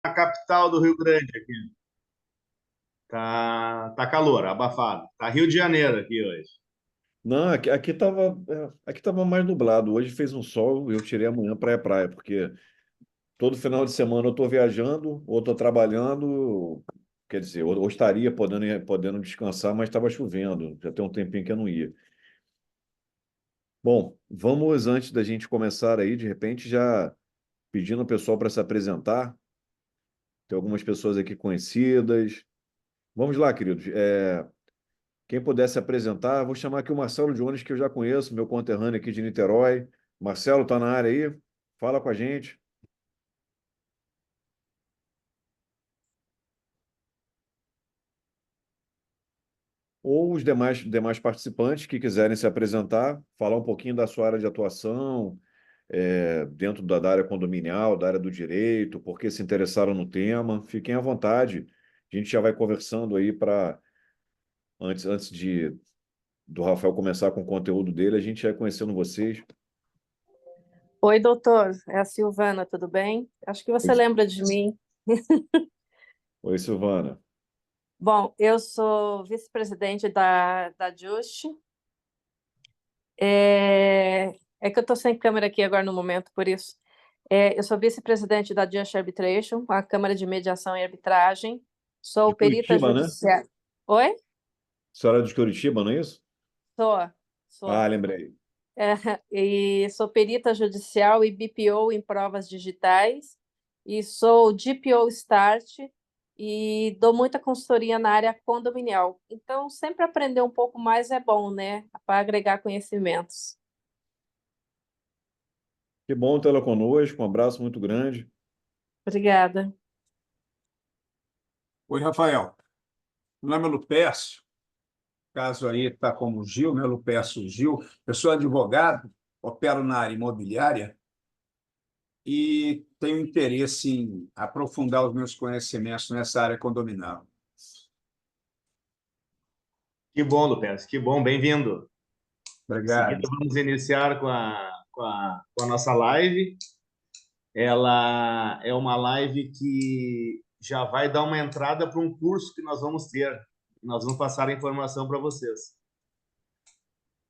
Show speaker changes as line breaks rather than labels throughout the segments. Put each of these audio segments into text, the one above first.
na capital do Rio Grande aqui. Tá calor, abafado. Tá Rio de Janeiro aqui hoje.
Não, aqui tava mais nublado. Hoje fez um sol e eu tirei amanhã para a praia, porque todo final de semana eu estou viajando ou estou trabalhando. Quer dizer, ou estaria podendo descansar, mas estava chovendo. Já tem um tempinho que eu não ia. Bom, vamos, antes da gente começar aí, de repente, já pedindo ao pessoal para se apresentar. Tem algumas pessoas aqui conhecidas. Vamos lá, queridos. Quem puder se apresentar, vou chamar aqui o Marcelo Jones, que eu já conheço, meu conterrâneo aqui de Niterói. Marcelo, tá na área aí? Fala com a gente. Ou os demais participantes que quiserem se apresentar, falar um pouquinho da sua área de atuação, dentro da área condominial, da área do direito, porque se interessaram no tema. Fiquem à vontade. A gente já vai conversando aí para, antes do Rafael começar com o conteúdo dele, a gente vai conhecendo vocês.
Oi, doutor. É a Silvana, tudo bem? Acho que você lembra de mim.
Oi, Silvana.
Bom, eu sou vice-presidente da Just. É que eu estou sem câmera aqui agora no momento, por isso. Eu sou vice-presidente da Just Arbitration, a Câmara de Mediação e Arbitragem.
De
Sou perita
Curitiba, né?
judicial. Oi?
Senhora é de Curitiba, não é isso?
Sou, sou.
Ah, lembrei.
É, e sou perita judicial e BPO em provas digitais, e sou DPO Start, e dou muita consultoria na área condominial. Então, sempre aprender um pouco mais é bom, né? Para agregar conhecimentos.
Que bom tê-la conosco. Um abraço muito grande.
Obrigada.
Oi, Rafael. Meu nome é Lupécio. O caso aí está como Gil, né? Lupécio Gil. Eu sou advogado, opero na área imobiliária e tenho interesse em aprofundar os meus conhecimentos nessa área condominal.
Que bom, Lupes, que bom, bem-vindo. Em seguida,
Obrigado.
vamos iniciar com a nossa live. Ela é uma live que já vai dar uma entrada para um curso que nós vamos ter. Nós vamos passar a informação para vocês.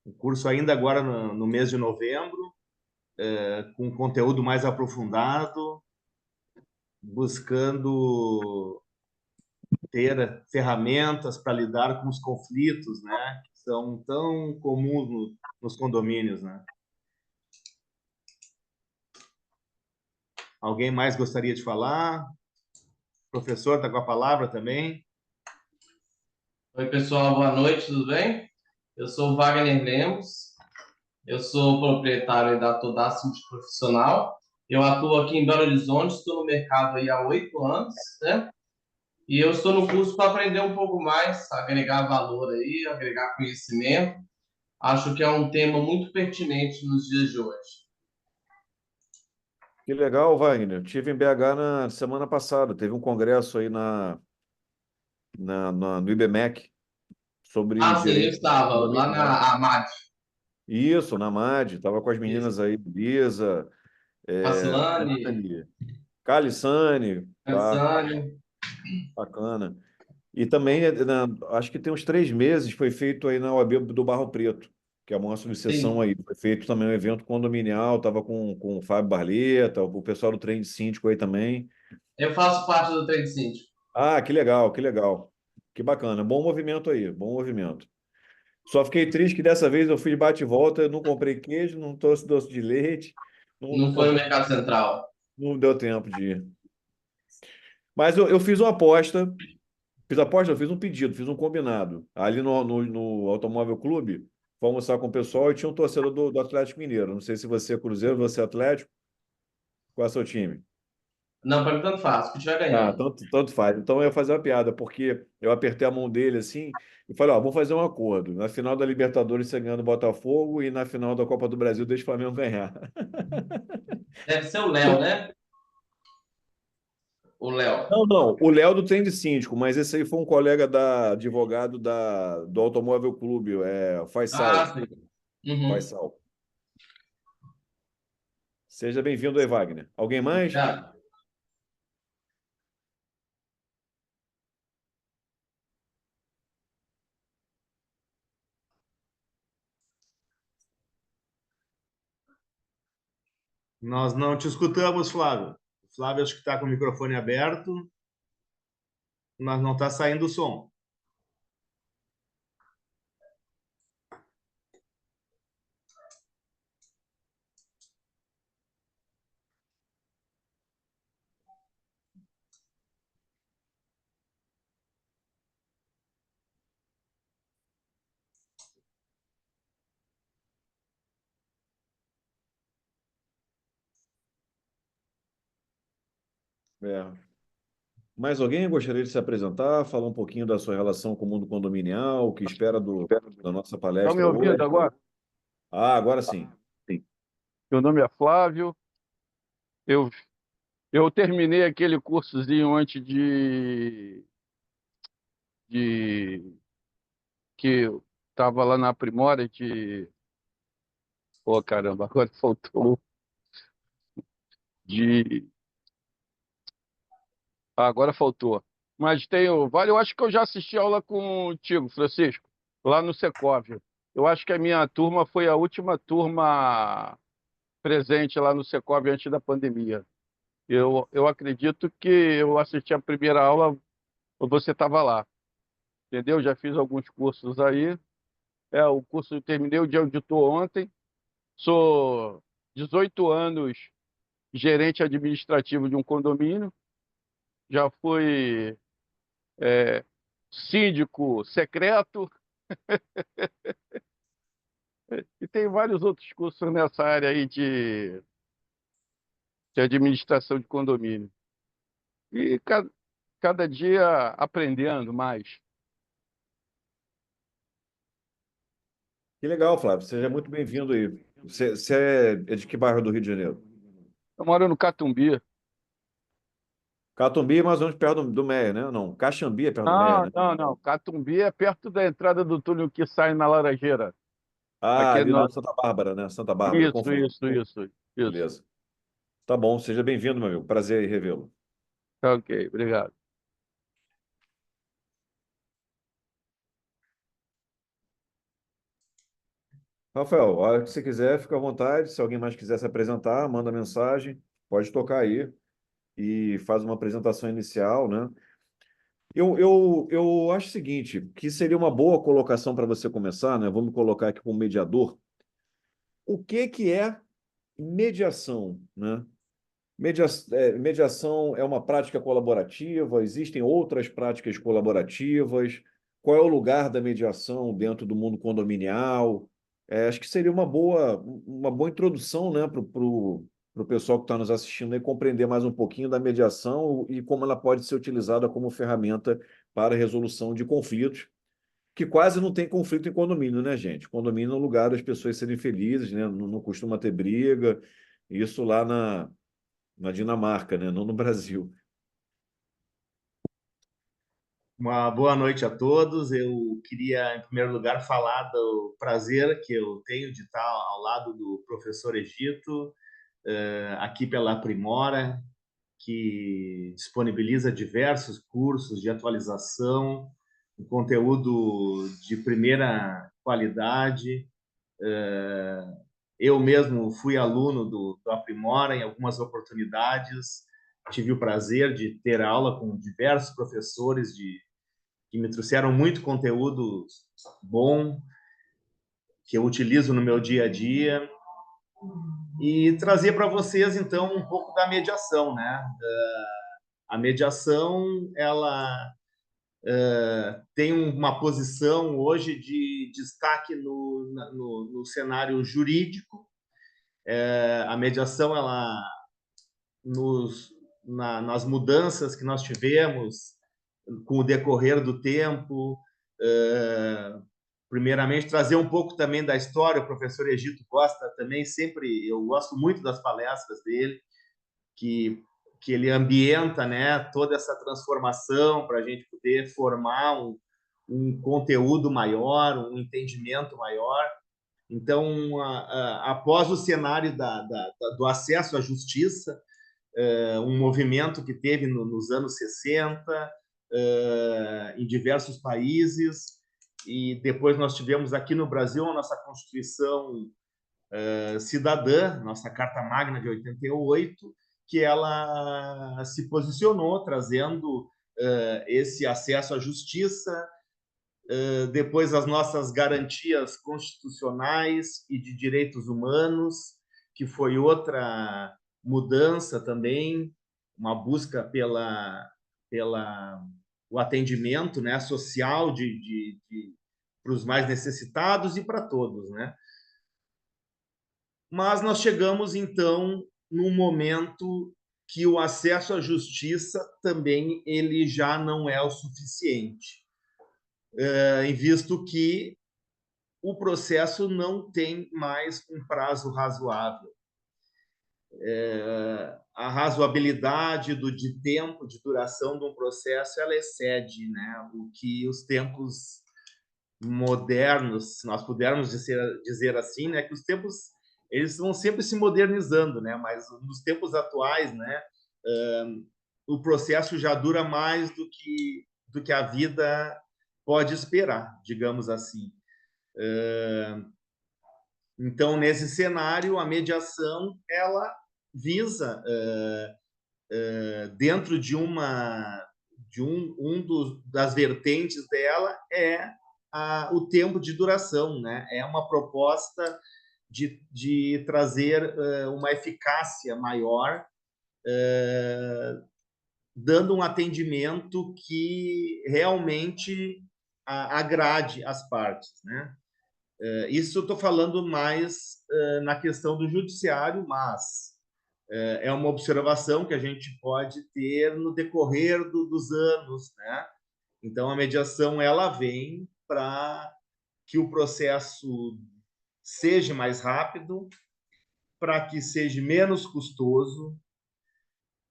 O curso ainda agora no mês de novembro, com conteúdo mais aprofundado, buscando ter ferramentas para lidar com os conflitos, né, que são tão comuns nos condomínios, né? Alguém mais gostaria de falar? O professor está com a palavra também.
Oi, pessoal, boa noite, tudo bem? Eu sou o Wagner Lemos, eu sou proprietário da Todacint Profissional. Eu atuo aqui em Belo Horizonte, estou no mercado aí há 8 anos, né? E eu estou no curso para aprender um pouco mais, agregar valor aí, agregar conhecimento. Acho que é um tema muito pertinente nos dias de hoje.
Que legal, Wagner. Eu estive em BH na semana passada. Teve um congresso aí no IBMEC sobre
Ah, sim, eu
direito
estava lá
condominial.
na AMAD,
Isso, na MAD. Estava com as
isso.
meninas aí, Lisa,
Marcelane,
Dani, Calissane, tá?
Ansane.
Bacana. E também, acho que tem uns 3 meses, foi feito aí na OAB do Barro Preto, que é a maior subseção
Sim,
aí. Foi feito também um evento condominial, estava com o Fábio Barleta, o pessoal do Trem de Síndico aí também.
eu faço parte do Trade Síndico.
Ah, que legal, que legal. Que bacana. Bom movimento aí, bom movimento. Só fiquei triste que dessa vez eu fiz bate e volta, eu não comprei queijo, não trouxe doce de leite, não
Não foi no
comprei,
Mercado Central.
não deu tempo de ir. Mas eu fiz uma aposta. Fiz aposta, eu fiz um pedido, fiz um combinado. Ali no Automóvel Clube, fui almoçar com o pessoal e tinha um torcedor do Atlético Mineiro. Não sei se você é Cruzeiro, você é Atlético. Qual é o seu time?
Não, para mim tanto faz, o que estiver
Ah,
ganhando.
tanto faz. Então eu ia fazer uma piada, porque eu apertei a mão dele assim e falei: Ó, vamos fazer um acordo. Na final da Libertadores você ganha do Botafogo e na final da Copa do Brasil deixa o Flamengo ganhar.
Deve ser o Léo, né? O Léo.
Não, não. O Léo do Trem de Síndico, mas esse aí foi um colega advogado do Automóvel Clube,
Ah,
Faisal.
sim. Uhum.
Faisal. Seja bem-vindo aí, Wagner. Alguém mais?
Obrigado.
Nós não te escutamos, Flávio. O Flávio acho que está com o microfone aberto, mas não está saindo o som.
É. Mais alguém gostaria de se apresentar, falar um pouquinho da sua relação com o mundo condominial, o que espera da nossa
Estão me
palestra
ouvindo
hoje?
agora?
Ah, agora sim.
Sim. Meu nome é Flávio. Eu, eu terminei aquele cursozinho antes de que eu estava lá na Primora de. Pô, caramba, agora faltou. De. Agora faltou. Mas tenho. Vale, eu acho que eu já assisti aula contigo, Francisco, lá no Secóvio. Eu acho que a minha turma foi a última turma presente lá no Secóvio antes da pandemia. Eu acredito que eu assisti a primeira aula, você estava lá, entendeu? Já fiz alguns cursos aí. O curso eu terminei o de auditor ontem. Sou 18 anos gerente administrativo de um condomínio. Já fui síndico secreto e tem vários outros cursos nessa área aí de administração de condomínio. E cada dia aprendendo mais.
Que legal, Flávio. Seja muito bem-vindo aí. Você é de que bairro do Rio de Janeiro?
Eu moro no Catumbi.
Catumbi, mais ou menos perto do Meia, né? Não, Caxambi é perto do Meia,
Não,
né?
não, não. Catumbi é perto da entrada do túnel que sai na Laranjeira.
Ah,
Aqui
ali
no...
na Santa Bárbara, né? Santa Bárbara, eu
Isso,
confundo.
isso, isso, isso.
Beleza. Tá bom, seja bem-vindo, meu amigo. Prazer em revê-lo.
Tá ok, obrigado.
Rafael, a hora que você quiser, fica à vontade. Se alguém mais quiser se apresentar, manda mensagem, pode tocar aí e faz uma apresentação inicial, né? Eu acho o seguinte, que seria uma boa colocação para você começar, né? Vou me colocar aqui como mediador. O que é mediação, né? Mediação é uma prática colaborativa? Existem outras práticas colaborativas? Qual é o lugar da mediação dentro do mundo condominial? Acho que seria uma boa introdução, né, para o pessoal que está nos assistindo aí compreender mais um pouquinho da mediação e como ela pode ser utilizada como ferramenta para a resolução de conflitos, que quase não tem conflito em condomínio, né, gente? Condomínio é um lugar das pessoas serem felizes, né? Não costuma ter briga. Isso lá na Dinamarca, né? Não no Brasil.
Uma boa noite a todos. Eu queria, em primeiro lugar, falar do prazer que eu tenho de estar ao lado do professor Egito, aqui pela Primora, que disponibiliza diversos cursos de atualização, um conteúdo de primeira qualidade. Eu mesmo fui aluno do Aprimora em algumas oportunidades, tive o prazer de ter aula com diversos professores que me trouxeram muito conteúdo bom, que eu utilizo no meu dia a dia, e trazer para vocês, então, um pouco da mediação, né? A mediação, ela tem uma posição hoje de destaque no cenário jurídico. A mediação, ela nas mudanças que nós tivemos com o decorrer do tempo, primeiramente trazer um pouco também da história. O professor Egito gosta também, sempre, eu gosto muito das palestras dele, que ele ambienta, né, toda essa transformação para a gente poder formar um conteúdo maior, um entendimento maior. Então, após o cenário do acesso à justiça, um movimento que teve nos anos 60, em diversos países, e depois nós tivemos aqui no Brasil a nossa Constituição cidadã, nossa Carta Magna de 88, que ela se posicionou trazendo esse acesso à justiça, depois as nossas garantias constitucionais e de direitos humanos, que foi outra mudança também, uma busca pela o atendimento, né, social para os mais necessitados e para todos, né? Mas nós chegamos, então, num momento que o acesso à justiça também ele já não é o suficiente, em visto que o processo não tem mais um prazo razoável. A razoabilidade de tempo de duração de um processo ela excede, né, o que os tempos modernos, se nós pudermos dizer assim, né, que os tempos eles vão sempre se modernizando, né, mas nos tempos atuais, né, o processo já dura mais do que a vida pode esperar, digamos assim. Então, nesse cenário, a mediação ela visa, dentro de das vertentes dela, o tempo de duração, né? É uma proposta de trazer uma eficácia maior, dando um atendimento que realmente agrade as partes, né? Isso eu estou falando mais na questão do judiciário, mas é uma observação que a gente pode ter no decorrer dos anos, né? Então, a mediação ela vem para que o processo seja mais rápido, para que seja menos custoso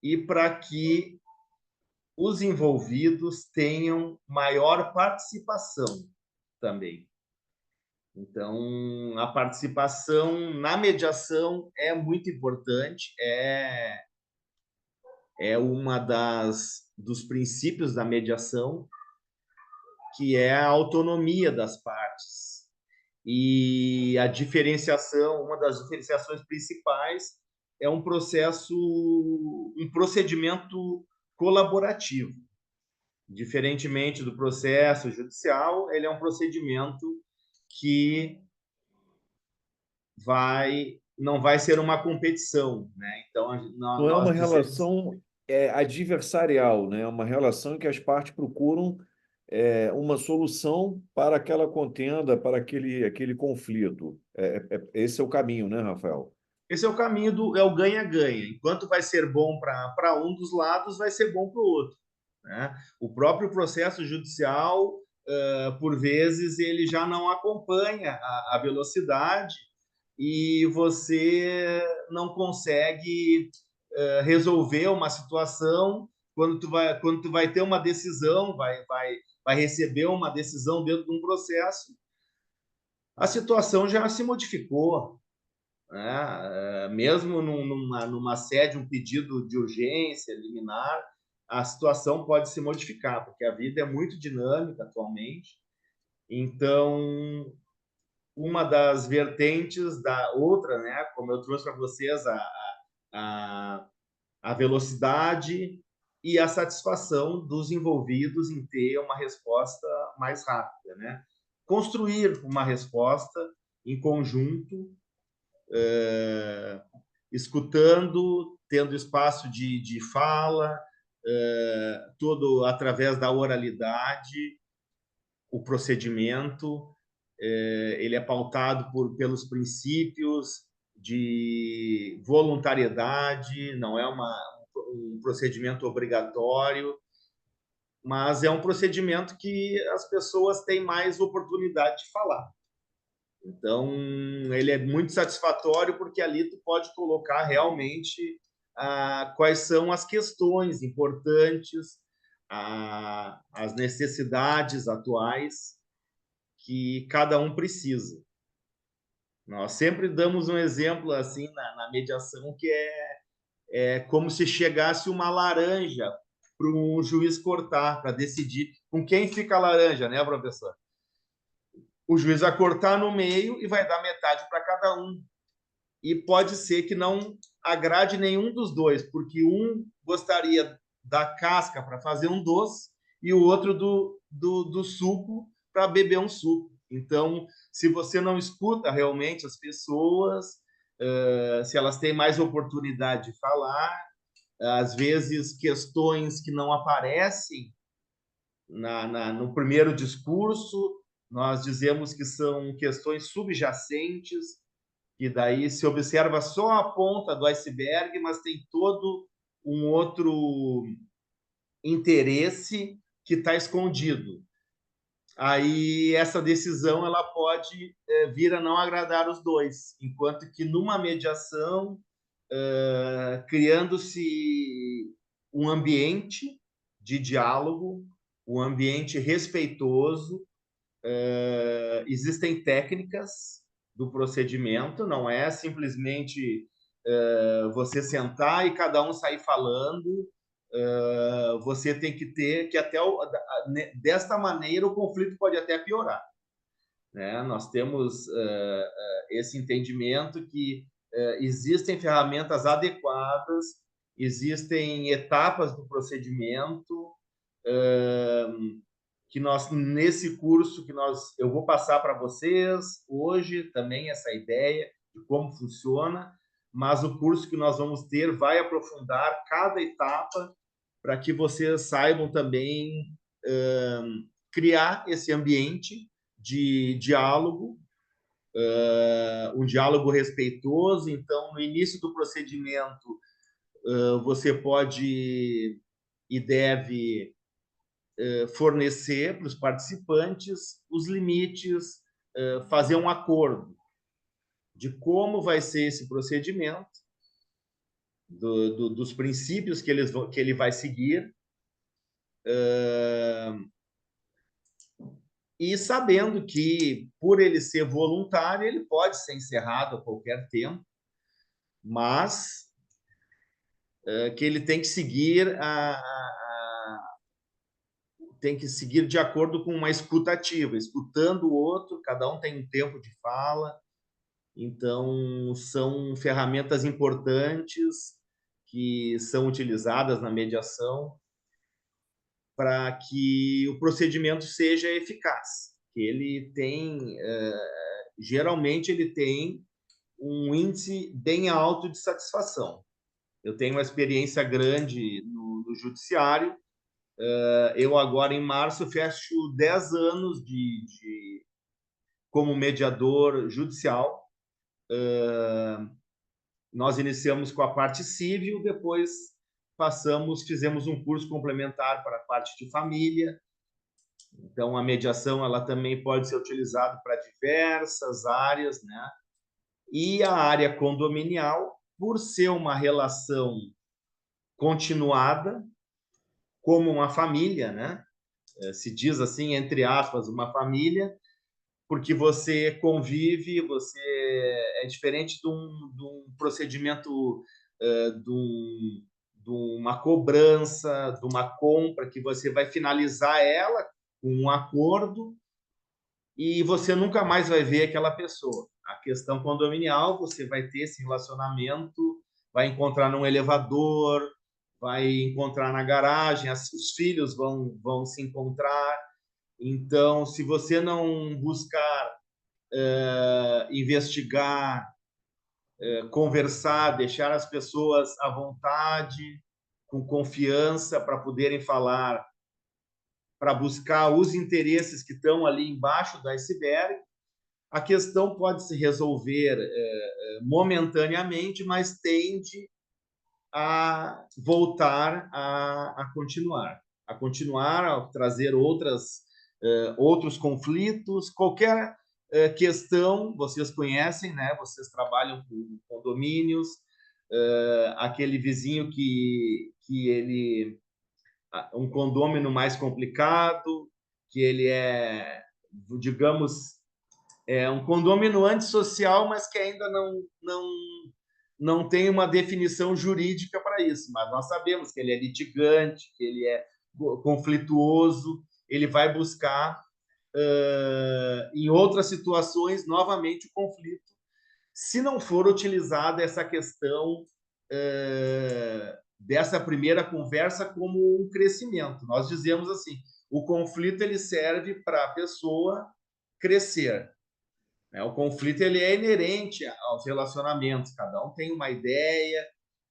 e para que os envolvidos tenham maior participação também. Então, a participação na mediação é muito importante, é uma dos princípios da mediação, que é a autonomia das partes. E a diferenciação, uma das diferenciações principais é um procedimento colaborativo. Diferentemente do processo judicial, ele é um procedimento que não vai ser uma competição, né? Então,
Não é uma relação adversarial, né? É uma relação em que as partes procuram uma solução para aquela contenda, para aquele conflito. Esse é o caminho, né, Rafael?
Esse é o caminho é o ganha-ganha. Enquanto vai ser bom para um dos lados, vai ser bom para o outro, né? O próprio processo judicial, por vezes, ele já não acompanha a velocidade e você não consegue resolver uma situação quando tu vai ter uma decisão, vai receber uma decisão dentro de um processo, a situação já se modificou, né? Mesmo numa sede, um pedido de urgência, liminar, a situação pode se modificar, porque a vida é muito dinâmica atualmente. Então, uma das vertentes da outra, né, como eu trouxe para vocês, a velocidade e a satisfação dos envolvidos em ter uma resposta mais rápida, né? Construir uma resposta em conjunto, escutando, tendo espaço de fala, todo através da oralidade, o procedimento, ele é pautado pelos princípios de voluntariedade, não é um procedimento obrigatório, mas é um procedimento que as pessoas têm mais oportunidade de falar. Então, ele é muito satisfatório porque ali tu pode colocar realmente quais são as questões importantes, as necessidades atuais que cada um precisa. Nós sempre damos um exemplo assim na mediação que é como se chegasse uma laranja para um juiz cortar, para decidir com quem fica a laranja, né, professor? O juiz vai cortar no meio e vai dar metade para cada um. e pode ser que não agrade nenhum dos dois, porque um gostaria da casca para fazer um doce e o outro do suco para beber um suco. Então, se você não escuta realmente as pessoas, se elas têm mais oportunidade de falar, às vezes questões que não aparecem no primeiro discurso, nós dizemos que são questões subjacentes, e daí se observa só a ponta do iceberg, mas tem todo um outro interesse que está escondido. Aí essa decisão ela pode vir a não agradar os dois, enquanto que numa mediação, criando-se um ambiente de diálogo, um ambiente respeitoso, existem técnicas do procedimento, não é simplesmente você sentar e cada um sair falando. Você tem que ter que até desta maneira o conflito pode até piorar, né? Nós temos esse entendimento que existem ferramentas adequadas, existem etapas do procedimento, que nós nesse curso que eu vou passar para vocês hoje também essa ideia de como funciona, mas o curso que nós vamos ter vai aprofundar cada etapa para que vocês saibam também criar esse ambiente de diálogo, um diálogo respeitoso. Então, no início do procedimento, você pode e deve fornecer para os participantes os limites, fazer um acordo de como vai ser esse procedimento, dos princípios que ele vai seguir, e sabendo que, por ele ser voluntário, ele pode ser encerrado a qualquer tempo, mas que ele tem que seguir tem que seguir de acordo com uma escutativa, escutando o outro, cada um tem um tempo de fala. Então, são ferramentas importantes que são utilizadas na mediação para que o procedimento seja eficaz. Ele tem, geralmente, ele tem um índice bem alto de satisfação. Eu tenho uma experiência grande no judiciário. Eu agora, em março, fecho 10 anos como mediador judicial. Nós iniciamos com a parte civil, depois fizemos um curso complementar para a parte de família. Então, a mediação ela também pode ser utilizada para diversas áreas, né? E a área condominial, por ser uma relação continuada, como uma família, né? Se diz assim, entre aspas, uma família, porque você convive, é diferente de um procedimento, de uma cobrança, de uma compra, que você vai finalizar ela com um acordo e você nunca mais vai ver aquela pessoa. A questão condominial, você vai ter esse relacionamento, vai encontrar num elevador, vai encontrar na garagem, os filhos vão se encontrar. Então, se você não buscar investigar, conversar, deixar as pessoas à vontade, com confiança, para poderem falar, para buscar os interesses que estão ali embaixo do iceberg, a questão pode se resolver momentaneamente, mas tende a voltar a continuar, a trazer outros conflitos, qualquer questão, vocês conhecem, né? Vocês trabalham com condomínios, aquele vizinho que ele um condômino mais complicado, que ele é, digamos, um condômino antissocial, mas que ainda não tem uma definição jurídica para isso. Mas nós sabemos que ele é litigante, que ele é conflituoso, ele vai buscar, em outras situações, novamente o conflito, se não for utilizada essa questão dessa primeira conversa como um crescimento. Nós dizemos assim, o conflito ele serve para a pessoa crescer. O conflito ele é inerente aos relacionamentos, cada um tem uma ideia,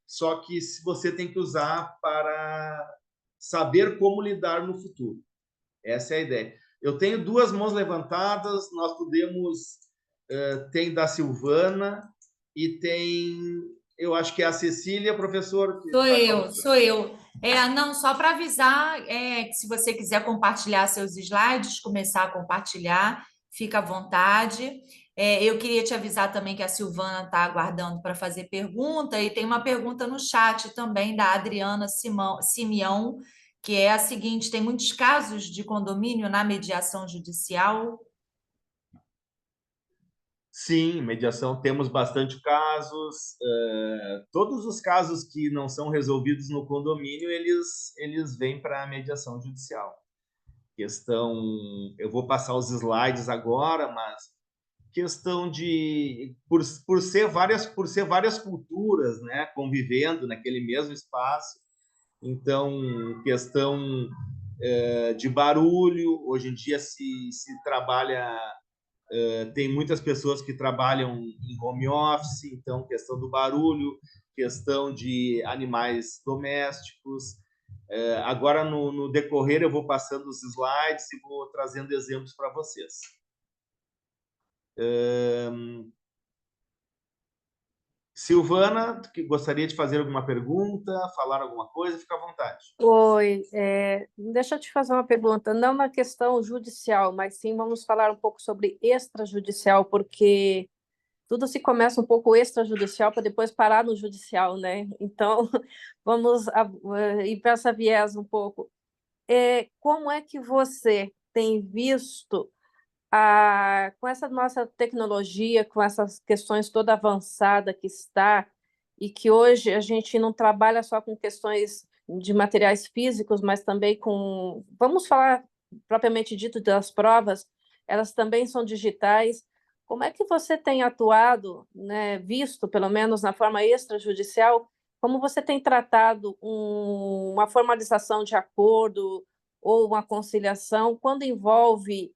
só que você tem que usar para saber como lidar no futuro. Essa é a ideia. Eu tenho 2 mãos levantadas, nós podemos... tem da Silvana e tem... Eu acho que é a Cecília, professor.
Sou eu. Não, só para avisar que se você quiser compartilhar seus slides, começar a compartilhar, fica à vontade. Eu queria te avisar também que a Silvana está aguardando para fazer pergunta, e tem uma pergunta no chat também da Adriana Simeão, que é a seguinte: tem muitos casos de condomínio na mediação judicial?
Sim, mediação, temos bastante casos. Todos os casos que não são resolvidos no condomínio, eles vêm para a mediação judicial. Eu vou passar os slides agora, mas questão de... Por ser várias culturas, né, convivendo naquele mesmo espaço, então, questão de barulho, hoje em dia se trabalha... tem muitas pessoas que trabalham em home office, então questão do barulho, questão de animais domésticos. Agora, no decorrer, eu vou passando os slides e vou trazendo exemplos para vocês. Silvana, que gostaria de fazer alguma pergunta, falar alguma coisa, fica à vontade.
Oi, deixa eu te fazer uma pergunta, não na questão judicial, mas sim vamos falar um pouco sobre extrajudicial, porque tudo se começa um pouco extrajudicial para depois parar no judicial, né? Então, vamos ir para essa viés um pouco. Como é que você tem visto, com essa nossa tecnologia, com essas questões toda avançada que está, e que hoje a gente não trabalha só com questões de materiais físicos, mas também com, vamos falar propriamente dito das provas, elas também são digitais. Como é que você tem atuado, né, visto, pelo menos na forma extrajudicial, como você tem tratado uma formalização de acordo ou uma conciliação quando envolve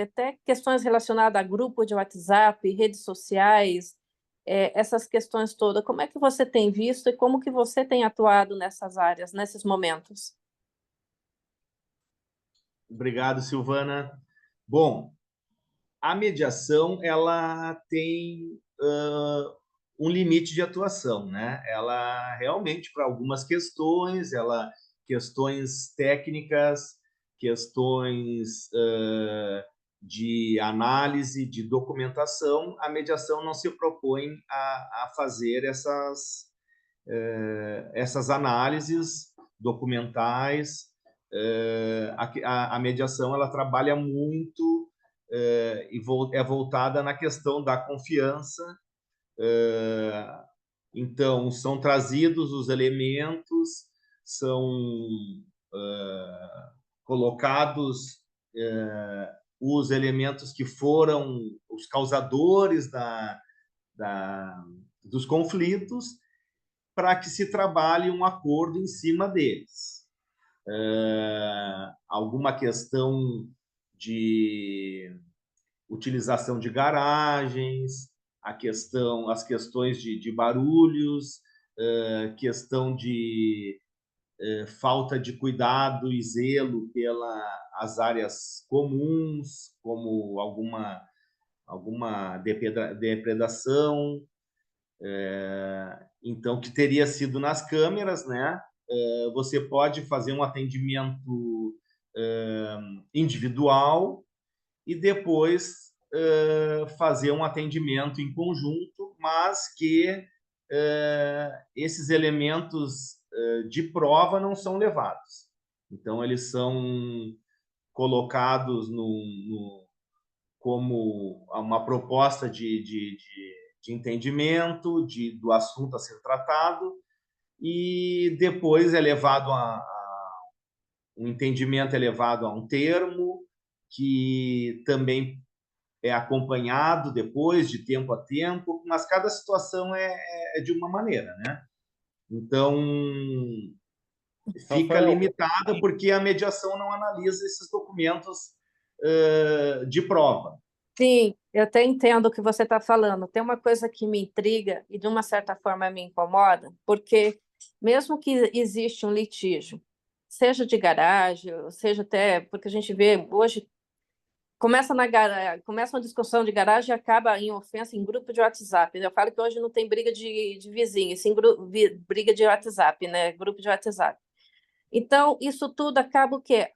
até questões relacionadas a grupo de WhatsApp, redes sociais, essas questões todas? Como é que você tem visto e como que você tem atuado nessas áreas, nesses momentos?
Obrigado, Silvana. Bom, a mediação ela tem um limite de atuação, né? Ela realmente, para algumas questões, questões técnicas, questões de análise, de documentação, a mediação não se propõe a fazer essas análises documentais. A mediação ela trabalha muito e é voltada na questão da confiança. Então, são trazidos os elementos, são colocados os elementos que foram os causadores dos conflitos, para que se trabalhe um acordo em cima deles. Alguma questão de utilização de garagens, as questões de barulhos, questão de falta de cuidado e zelo pelas áreas comuns, como alguma depredação, então, que teria sido nas câmeras, né? Você pode fazer um atendimento individual e depois fazer um atendimento em conjunto, mas que esses elementos de prova não são levados. Então, eles são colocados como uma proposta de entendimento do assunto a ser tratado, e depois o entendimento é levado a um termo, que também é acompanhado depois, de tempo a tempo, mas cada situação é de uma maneira, né? Então, fica
Rafael,
limitada porque a mediação não analisa esses documentos de prova.
Sim, eu até entendo o que você está falando. Tem uma coisa que me intriga e, de uma certa forma, me incomoda, porque mesmo que existe um litígio, seja de garagem, seja até porque a gente vê hoje, começa uma discussão de garagem e acaba em ofensa em grupo de WhatsApp, né? Eu falo que hoje não tem briga de vizinho, sim briga de WhatsApp, né? Grupo de WhatsApp. Então, isso tudo acaba o quê?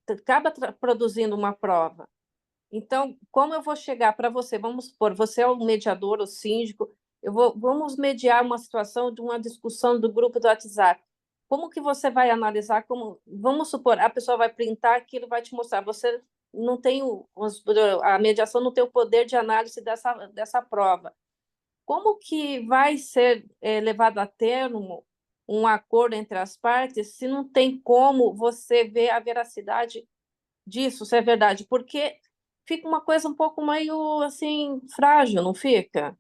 Acaba produzindo uma prova. Então, como eu vou chegar para você? Vamos supor, você é o mediador, o síndico, vamos mediar uma situação de uma discussão do grupo do WhatsApp. Como que você vai analisar? Vamos supor, a pessoa vai printar aquilo, vai te mostrar. Você não tem a mediação não tem o poder de análise dessa prova. Como que vai ser levado a termo um acordo entre as partes se não tem como você ver a veracidade disso, se é verdade? Porque fica uma coisa um pouco meio assim frágil, não fica?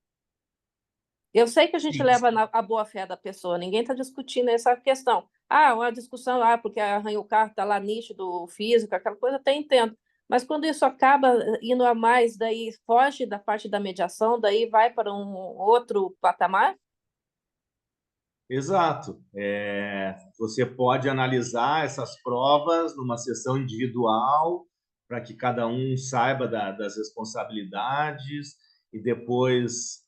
Eu sei que a gente
Sim.
leva a boa-fé da pessoa, ninguém está discutindo essa questão. Uma discussão, porque arranhou o carro, está lá nítido, físico, aquela coisa, até entendo. Mas quando isso acaba indo a mais, daí foge da parte da mediação, daí vai para um outro patamar?
Exato. Você pode analisar essas provas numa sessão individual, para que cada um saiba das responsabilidades e depois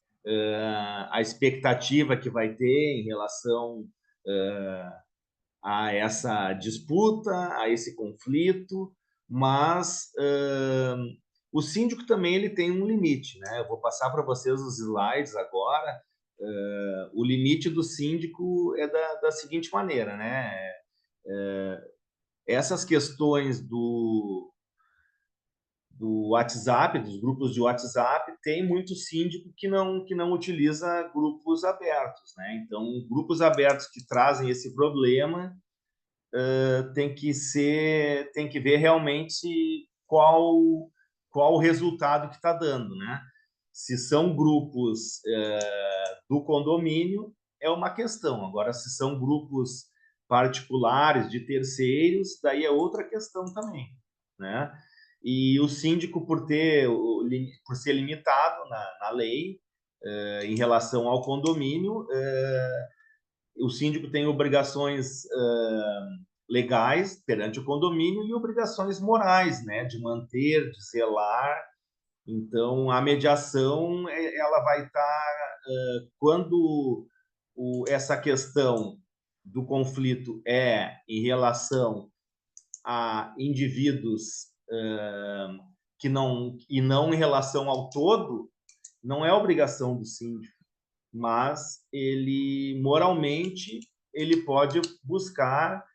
a expectativa que vai ter em relação a essa disputa, a esse conflito, mas o síndico também ele tem um limite, né? Eu vou passar para vocês os slides agora. O limite do síndico é da seguinte maneira, né? Essas questões do WhatsApp, dos grupos de WhatsApp, tem muito síndico que não utiliza grupos abertos, né? Então, grupos abertos que trazem esse problema tem que ver realmente qual o resultado que está dando, né? Se são grupos do condomínio, é uma questão. Agora, se são grupos particulares, de terceiros, daí é outra questão também, né? E o síndico, por ser limitado na lei, em relação ao condomínio, o síndico tem obrigações legais perante o condomínio e obrigações morais, né, de manter, de zelar. Então, a mediação ela vai estar quando essa questão do conflito é em relação a indivíduos e não em relação ao todo, não é obrigação do síndico, mas ele moralmente ele pode buscar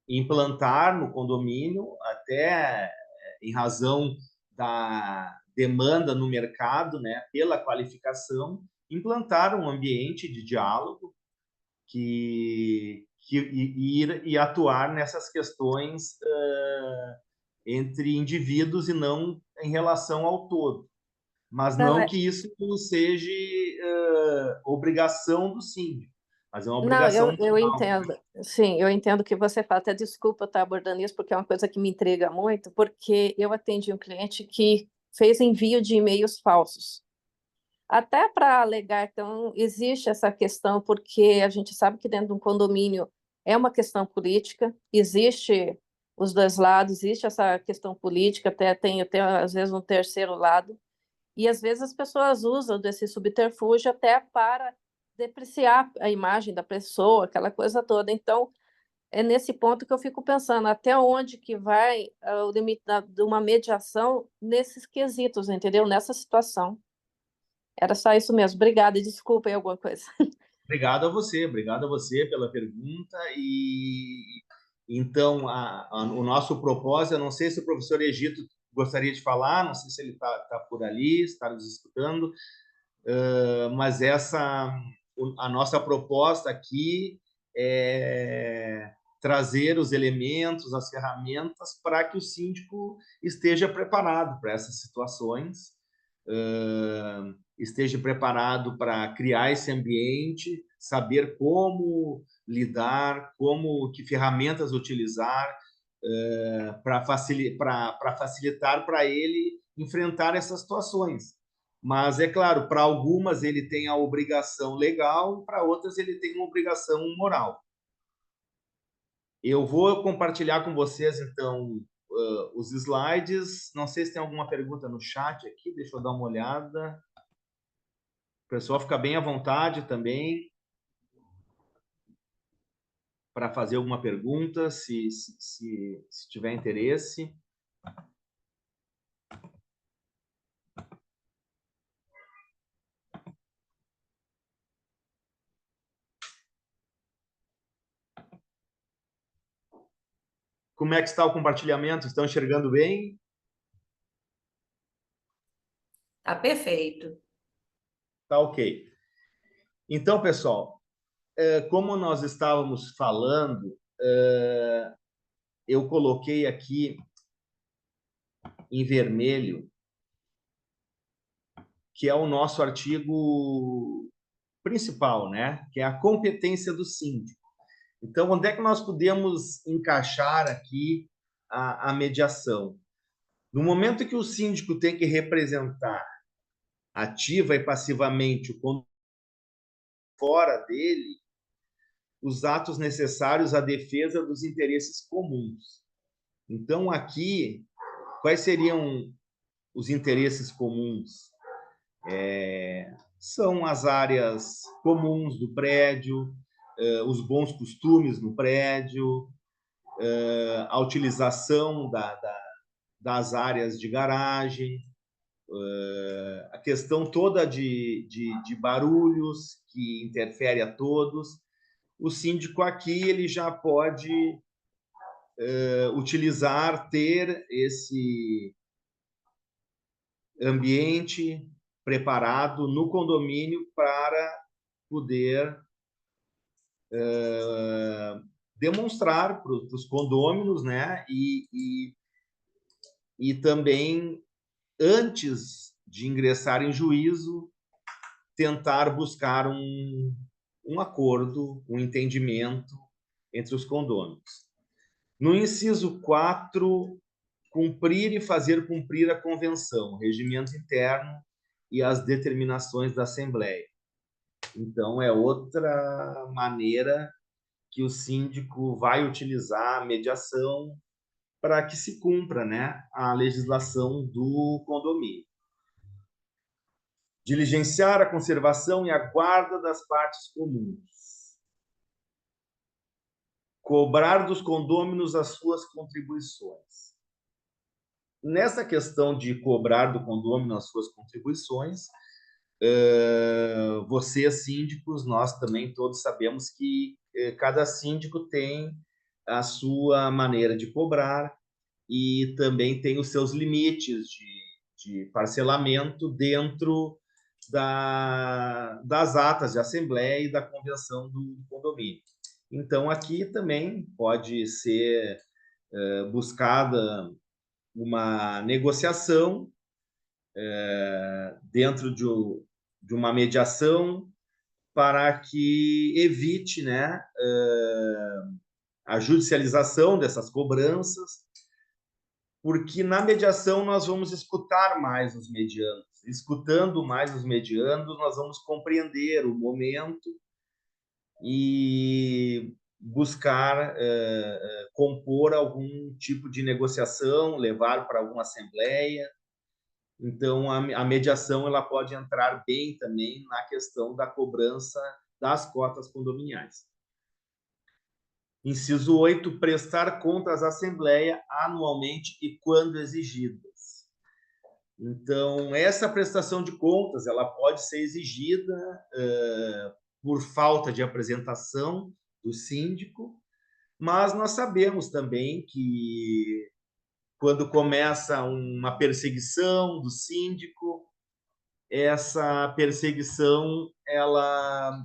implantar no condomínio, até em razão da demanda no mercado, né, pela qualificação, implantar um ambiente de diálogo e atuar nessas questões entre indivíduos e não em relação ao todo. Mas não que isso seja obrigação do síndico, mas é uma
Não,
obrigação
eu
moral.
entendo. Sim, eu entendo o que você fala. Até desculpa estar abordando isso, porque é uma coisa que me intriga muito, porque eu atendi um cliente que fez envio de e-mails falsos. Até para alegar, então, existe essa questão, porque a gente sabe que dentro de um condomínio é uma questão política, existe os dois lados, existe essa questão política, até tem às vezes um terceiro lado, e às vezes as pessoas usam desse subterfúgio até para depreciar a imagem da pessoa, aquela coisa toda. Então, é nesse ponto que eu fico pensando, até onde que vai o limite de uma mediação nesses quesitos, entendeu? Nessa situação. Era só isso mesmo. Obrigada e desculpa aí alguma coisa.
Obrigado a você pela pergunta. E então o nosso propósito, eu não sei se o professor Egito gostaria de falar, não sei se ele está por ali, está nos escutando, mas a nossa proposta aqui é trazer os elementos, as ferramentas para que o síndico esteja preparado para essas situações, esteja preparado para criar esse ambiente, saber como lidar, que ferramentas utilizar para facilitar para ele enfrentar essas situações. Mas, é claro, para algumas ele tem a obrigação legal, para outras ele tem uma obrigação moral. Eu vou compartilhar com vocês, então, os slides. Não sei se tem alguma pergunta no chat aqui, deixa eu dar uma olhada. O pessoal fica bem à vontade também para fazer alguma pergunta, se tiver interesse. Como é que está o compartilhamento? Estão enxergando bem?
Tá perfeito.
Tá ok. Então, pessoal, como nós estávamos falando, eu coloquei aqui em vermelho, que é o nosso artigo principal, né? Que é a competência do síndico. Então, onde é que nós podemos encaixar aqui a mediação? No momento que o síndico tem que representar ativa e passivamente o condomínio fora dele, os atos necessários à defesa dos interesses comuns. Então, aqui, quais seriam os interesses comuns? São as áreas comuns do prédio, os bons costumes no prédio, a utilização das áreas de garagem, a questão toda de barulhos que interfere a todos. O síndico aqui ele já pode ter esse ambiente preparado no condomínio para poder demonstrar para os condôminos, né? E também, antes de ingressar em juízo, tentar buscar um acordo, um entendimento entre os condôminos. No inciso 4, cumprir e fazer cumprir a convenção, o regimento interno e as determinações da Assembleia. Então, é outra maneira que o síndico vai utilizar a mediação para que se cumpra, né, a legislação do condomínio. Diligenciar a conservação e a guarda das partes comuns. Cobrar dos condôminos as suas contribuições. Nessa questão de cobrar do condômino as suas contribuições, vocês, síndicos, nós também todos sabemos que cada síndico tem a sua maneira de cobrar e também tem os seus limites de parcelamento dentro das atas de assembleia e da convenção do condomínio. Então, aqui também pode ser buscada uma negociação dentro de uma mediação para que evite, né, a judicialização dessas cobranças, porque na mediação nós vamos escutar mais os medianos. Escutando mais os medianos, nós vamos compreender o momento e buscar compor algum tipo de negociação, levar para alguma assembleia. Então, a mediação ela pode entrar bem também na questão da cobrança das cotas condominiais. Inciso 8, prestar contas à Assembleia anualmente e quando exigidas. Então, essa prestação de contas ela pode ser exigida por falta de apresentação do síndico, mas nós sabemos também que quando começa uma perseguição do síndico, essa perseguição ela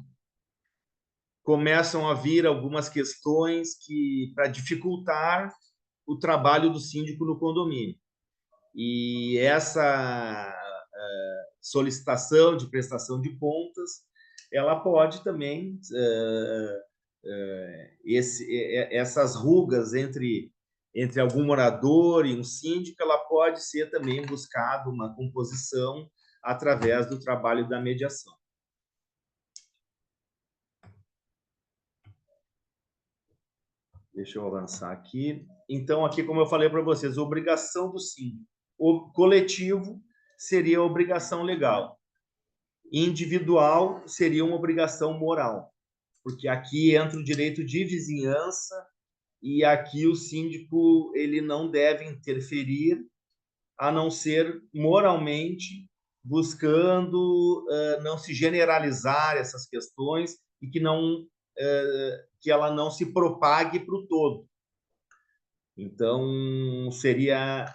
começam a vir algumas questões para dificultar o trabalho do síndico no condomínio. E essa solicitação de prestação de contas, ela pode também, essas rugas entre algum morador e um síndico, ela pode ser também buscado uma composição através do trabalho da mediação. Deixa eu avançar aqui. Então, aqui, como eu falei para vocês, obrigação do síndico. O coletivo seria obrigação legal. Individual seria uma obrigação moral, porque aqui entra o direito de vizinhança e aqui o síndico ele não deve interferir, a não ser moralmente, buscando não se generalizar essas questões e que ela não se propague para o todo. Então, seria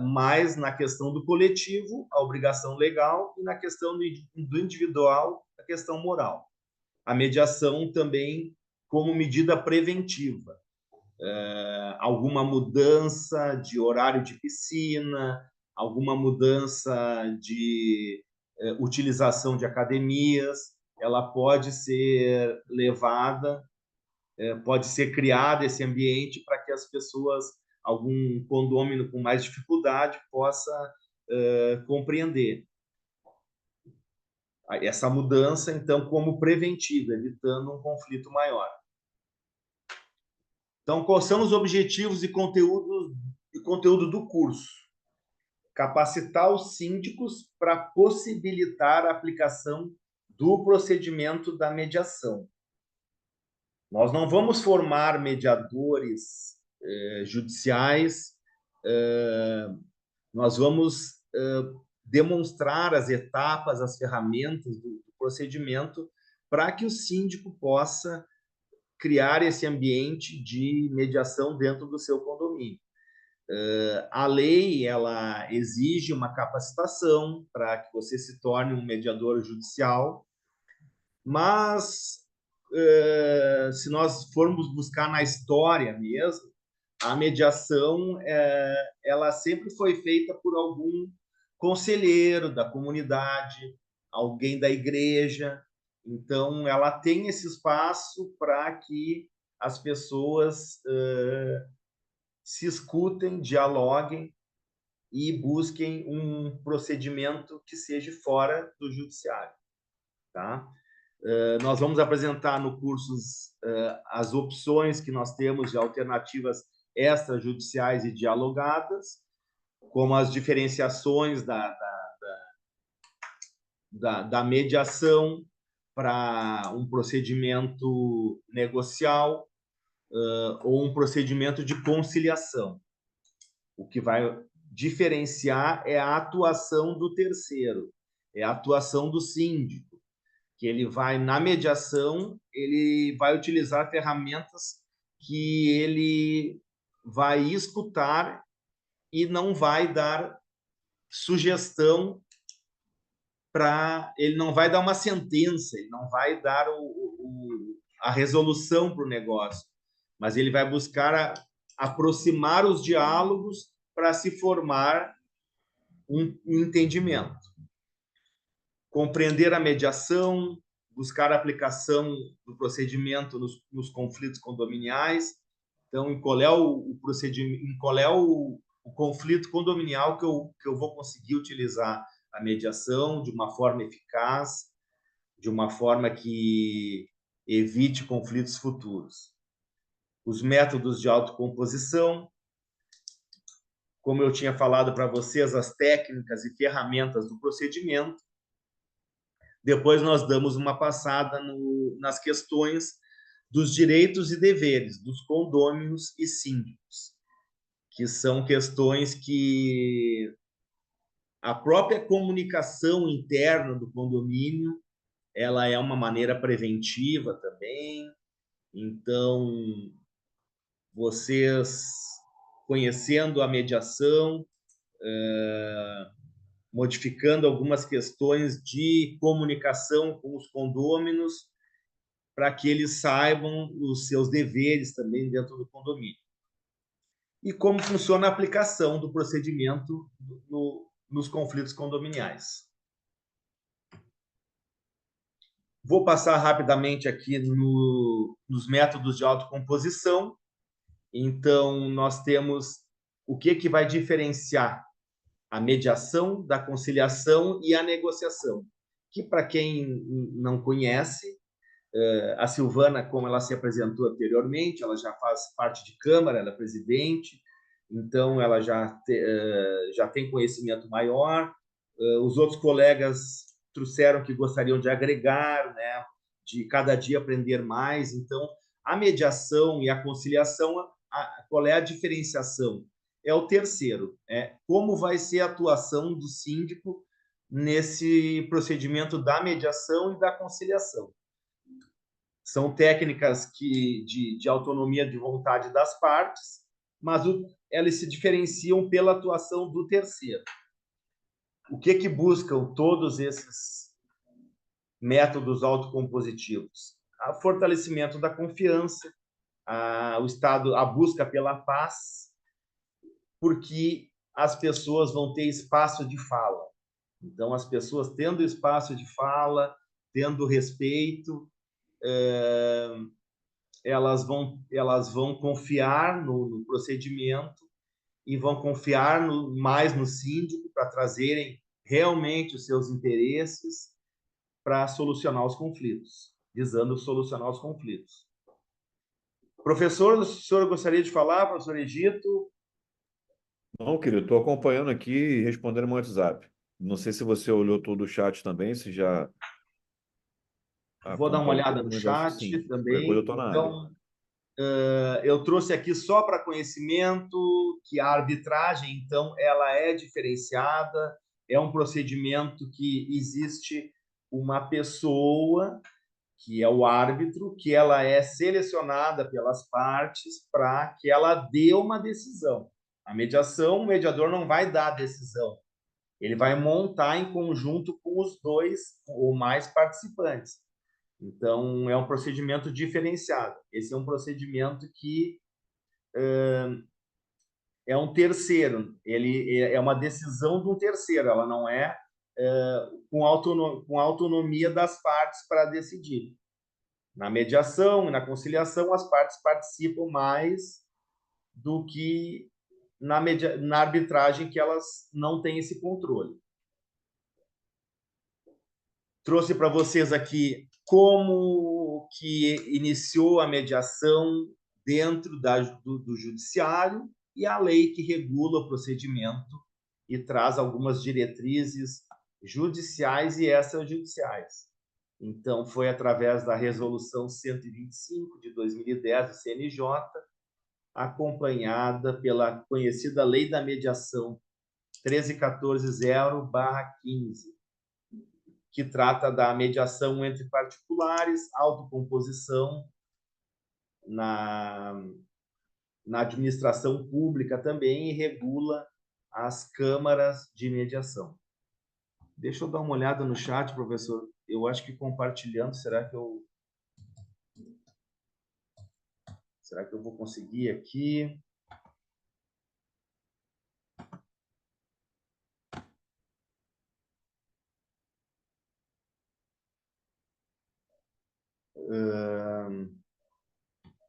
mais na questão do coletivo, a obrigação legal, e na questão do individual, a questão moral. A mediação também como medida preventiva. Alguma mudança de horário de piscina, alguma mudança de utilização de academias, ela pode ser levada, pode ser criado esse ambiente para que as pessoas, algum condômino com mais dificuldade, possa compreender essa mudança, então, como preventiva, evitando um conflito maior. Então, quais são os objetivos e conteúdo do curso? Capacitar os síndicos para possibilitar a aplicação do procedimento da mediação. Nós não vamos formar mediadores judiciais, nós vamos demonstrar as etapas, as ferramentas do procedimento para que o síndico possa criar esse ambiente de mediação dentro do seu condomínio. A lei ela exige uma capacitação para que você se torne um mediador judicial, mas se nós formos buscar na história mesmo, a mediação ela sempre foi feita por algum conselheiro da comunidade, alguém da igreja. Então, ela tem esse espaço para que as pessoas se escutem, dialoguem e busquem um procedimento que seja fora do judiciário. Tá? Nós vamos apresentar no curso as opções que nós temos de alternativas extrajudiciais e dialogadas, como as diferenciações da mediação para um procedimento negocial ou um procedimento de conciliação. O que vai diferenciar é a atuação do terceiro, é a atuação do síndico, que ele vai, na mediação, ele vai utilizar ferramentas que ele vai escutar e não vai dar sugestão ele não vai dar uma sentença, ele não vai dar a resolução para o negócio, mas ele vai buscar aproximar os diálogos para se formar um entendimento. Compreender a mediação, buscar a aplicação do procedimento nos conflitos condominiais. Então, em qual é o procedimento, em qual é o conflito condominial que eu vou conseguir utilizar a mediação de uma forma eficaz, de uma forma que evite conflitos futuros. Os métodos de autocomposição, como eu tinha falado para vocês, as técnicas e ferramentas do procedimento. Depois nós damos uma passada nas questões dos direitos e deveres dos condôminos e síndicos, que são questões que a própria comunicação interna do condomínio, ela é uma maneira preventiva também. Então, vocês conhecendo a mediação, modificando algumas questões de comunicação com os condôminos, para que eles saibam os seus deveres também dentro do condomínio. E como funciona a aplicação do procedimento nos conflitos condominiais. Vou passar rapidamente aqui nos métodos de autocomposição. Então, nós temos o que vai diferenciar a mediação da conciliação e a negociação, que, para quem não conhece, a Silvana, como ela se apresentou anteriormente, ela já faz parte de Câmara, ela é presidente, então ela já tem conhecimento maior. Os outros colegas trouxeram que gostariam de agregar, né, de cada dia aprender mais. Então, a mediação e a conciliação, qual é a diferenciação? É o terceiro, como vai ser a atuação do síndico nesse procedimento da mediação e da conciliação. São técnicas de autonomia de vontade das partes, mas elas se diferenciam pela atuação do terceiro. O que buscam todos esses métodos autocompositivos? O fortalecimento da confiança, a busca pela paz, porque as pessoas vão ter espaço de fala. Então, as pessoas tendo espaço de fala, tendo respeito, elas vão confiar no procedimento e vão confiar mais no síndico para trazerem realmente os seus interesses para solucionar os conflitos, visando solucionar os conflitos. Professor, o senhor gostaria de falar, professor Egito?
Não, querido, estou acompanhando aqui e respondendo no WhatsApp. Não sei se você olhou todo o chat também, se já
Vou dar uma
acompanhou,
olhada no
mas acho que
chat
sim.
também.
Qualquer coisa eu estou na área.
Então, eu trouxe aqui só para conhecimento que a arbitragem, então, ela é diferenciada, é um procedimento que existe uma pessoa, que é o árbitro, que ela é selecionada pelas partes para que ela dê uma decisão. A mediação, o mediador não vai dar a decisão, ele vai montar em conjunto com os dois ou mais participantes. Então, é um procedimento diferenciado. Esse é um procedimento que é um terceiro, ele é uma decisão de um terceiro, ela não é com autonomia das partes para decidir. Na mediação e na conciliação, as partes participam mais do que na arbitragem, que elas não têm esse controle. Trouxe para vocês aqui como que iniciou a mediação dentro do judiciário e a lei que regula o procedimento e traz algumas diretrizes judiciais e extrajudiciais. Então, foi através da Resolução 125 de 2010 do CNJ, acompanhada pela conhecida Lei da Mediação 13.14.0/15, que trata da mediação entre particulares, autocomposição na administração pública também, e regula as câmaras de mediação. Deixa eu dar uma olhada no chat, professor. Eu acho que compartilhando, será que eu vou conseguir aqui?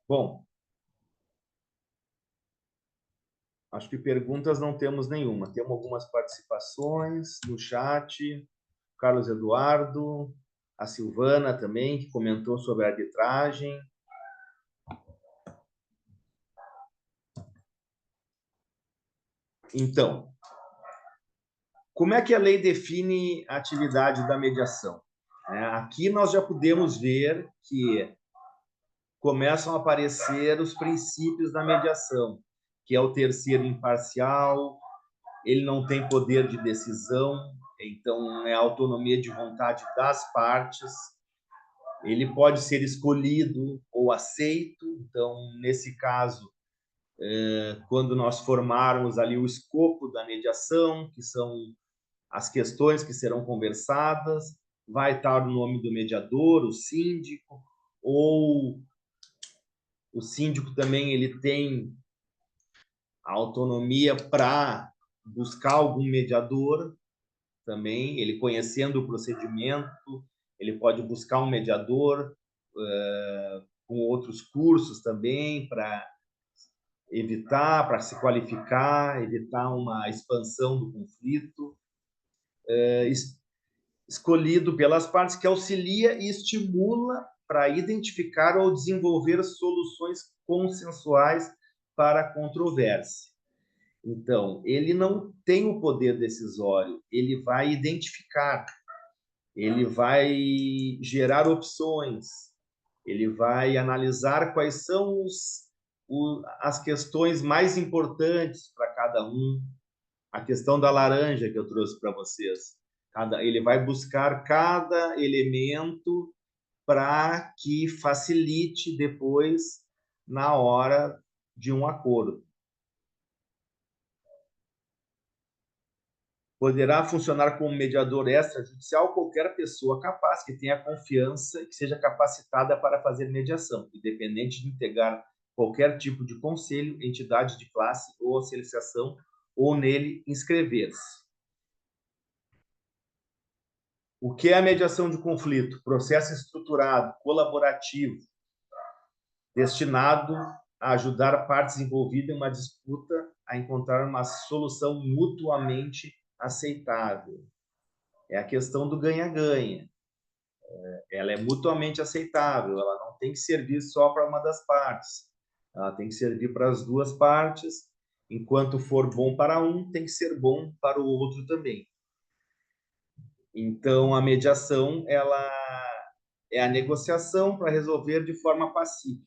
Bom, acho que perguntas não temos nenhuma. Temos algumas participações no chat. Carlos Eduardo, a Silvana também, que comentou sobre a arbitragem. Então, como é que a lei define a atividade da mediação? Aqui nós já podemos ver que começam a aparecer os princípios da mediação, que é o terceiro imparcial, ele não tem poder de decisão, então é a autonomia de vontade das partes, ele pode ser escolhido ou aceito. Então, nesse caso, quando nós formarmos ali o escopo da mediação, que são as questões que serão conversadas, vai estar o nome do mediador, o síndico, ou o síndico também ele tem a autonomia para buscar algum mediador também, ele conhecendo o procedimento, ele pode buscar um mediador com outros cursos também para evitar, para se qualificar, evitar uma expansão do conflito, escolhido pelas partes, que auxilia e estimula para identificar ou desenvolver soluções consensuais para a controvérsia. Então, ele não tem o poder decisório, ele vai identificar, ele vai gerar opções, ele vai analisar quais são as questões mais importantes para cada um. A questão da laranja que eu trouxe para vocês. Ele vai buscar cada elemento para que facilite depois na hora de um acordo. Poderá funcionar como mediador extrajudicial qualquer pessoa capaz, que tenha confiança e que seja capacitada para fazer mediação, independente de integrar qualquer tipo de conselho, entidade de classe ou associação, ou nele inscrever-se. O que é a mediação de conflito? Processo estruturado, colaborativo, destinado a ajudar partes envolvidas em uma disputa a encontrar uma solução mutuamente aceitável. É a questão do ganha-ganha. Ela é mutuamente aceitável, ela não tem que servir só para uma das partes. Ela tem que servir para as duas partes. Enquanto for bom para um, tem que ser bom para o outro também. Então, a mediação ela é a negociação para resolver de forma pacífica.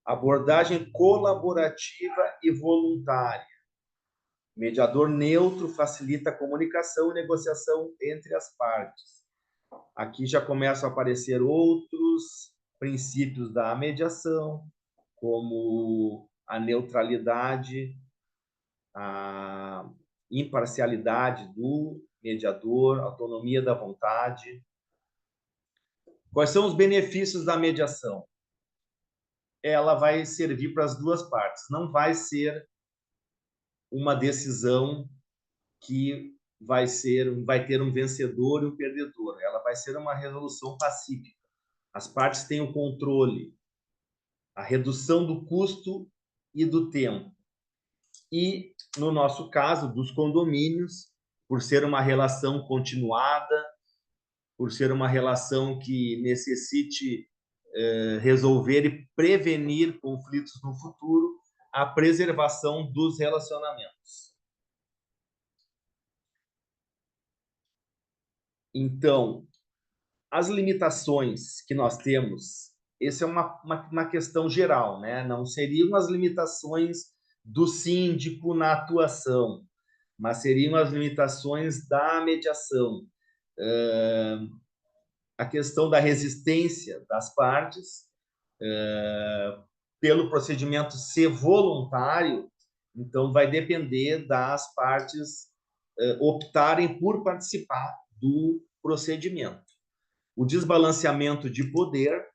Abordagem colaborativa e voluntária. Mediador neutro facilita a comunicação e negociação entre as partes. Aqui já começam a aparecer outros princípios da mediação, como a neutralidade, a imparcialidade do mediador, autonomia da vontade. Quais são os benefícios da mediação? Ela vai servir para as duas partes. Não vai ser uma decisão que vai ter um vencedor e um perdedor. Ela vai ser uma resolução pacífica. As partes têm o controle, a redução do custo e do tempo. E, no nosso caso, dos condomínios, por ser uma relação continuada, por ser uma relação que necessite resolver e prevenir conflitos no futuro, a preservação dos relacionamentos. Então, as limitações que nós temos, essa é uma questão geral, né? Não seriam as limitações do síndico na atuação, mas seriam as limitações da mediação. A questão da resistência das partes, pelo procedimento ser voluntário, então vai depender das partes optarem por participar do procedimento. O desbalanceamento de poder,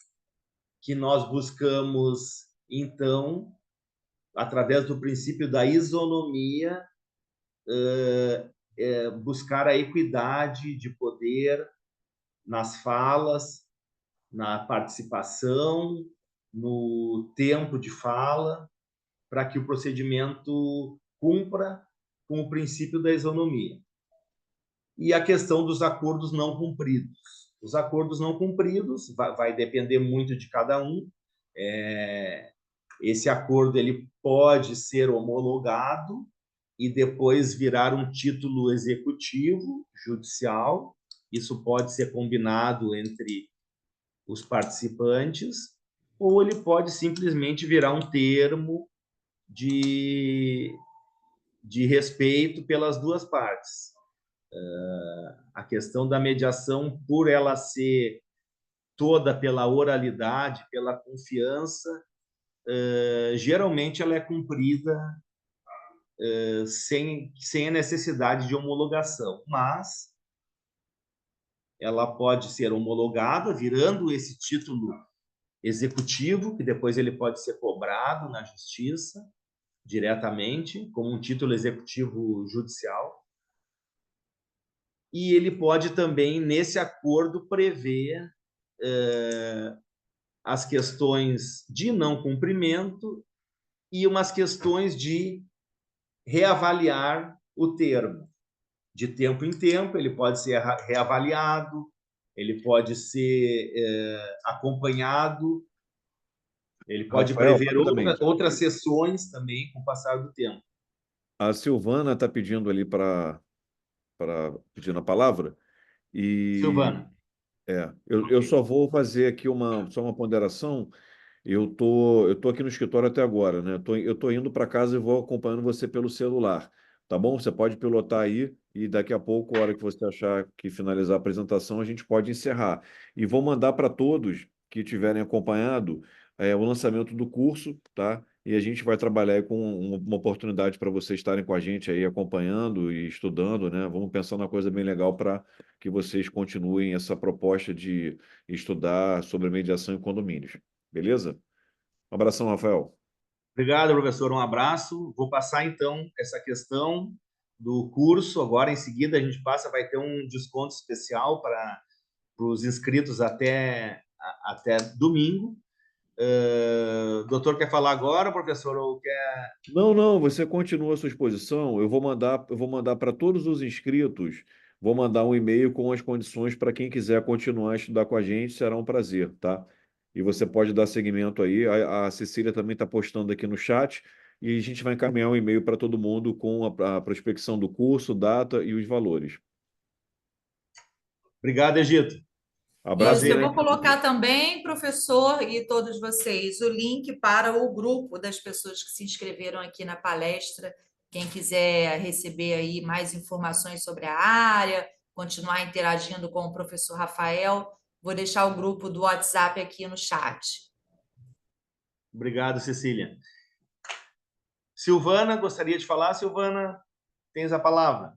que nós buscamos, então, através do princípio da isonomia, buscar a equidade de poder nas falas, na participação, no tempo de fala, para que o procedimento cumpra com o princípio da isonomia. E a questão dos acordos não cumpridos. Os acordos não cumpridos vai depender muito de cada um. Esse acordo ele pode ser homologado e depois virar um título executivo, judicial. Isso pode ser combinado entre os participantes, ou ele pode simplesmente virar um termo de respeito pelas duas partes. A questão da mediação, por ela ser toda pela oralidade, pela confiança, geralmente ela é cumprida sem a necessidade de homologação, mas ela pode ser homologada, virando esse título executivo, que depois ele pode ser cobrado na justiça diretamente, como um título executivo judicial. E ele pode também, nesse acordo, prever as questões de não cumprimento e umas questões de reavaliar o termo. De tempo em tempo, ele pode ser reavaliado, ele pode ser acompanhado, ele pode
Rafael,
prever
rapidamente.
outras sessões também com o passar do tempo.
A Silvana está pedindo ali para pedindo a palavra. E
Silvana.
eu só vou fazer aqui só uma ponderação. Eu tô aqui no escritório até agora, né? Eu tô indo para casa e vou acompanhando você pelo celular, tá bom? Você pode pilotar aí e daqui a pouco, a hora que você achar que finalizar a apresentação, a gente pode encerrar. E vou mandar para todos que tiverem acompanhado o lançamento do curso, tá? E a gente vai trabalhar aí com uma oportunidade para vocês estarem com a gente aí acompanhando e estudando, né? Vamos pensar numa coisa bem legal para que vocês continuem essa proposta de estudar sobre mediação em condomínios. Beleza? Um abração, Rafael.
Obrigado, professor. Um abraço. Vou passar, então, essa questão do curso. Agora, em seguida, a gente vai ter um desconto especial para os inscritos até domingo. O doutor quer falar agora, professor, ou quer...
Não, você continua a sua exposição. Eu vou mandar para todos os inscritos, vou mandar um e-mail com as condições para quem quiser continuar a estudar com a gente, será um prazer, tá? E você pode dar seguimento aí. A Cecília também está postando aqui no chat e a gente vai encaminhar um e-mail para todo mundo com a prospecção do curso, data e os valores.
Obrigado, Egito.
Abraço.
Isso, eu
Prazer,
vou
hein?
colocar também, professor, e todos vocês, o link para o grupo das pessoas que se inscreveram aqui na palestra. Quem quiser receber aí mais informações sobre a área, continuar interagindo com o professor Rafael, vou deixar o grupo do WhatsApp aqui no chat.
Obrigado, Cecília. Silvana, gostaria de falar? Silvana, tens a palavra.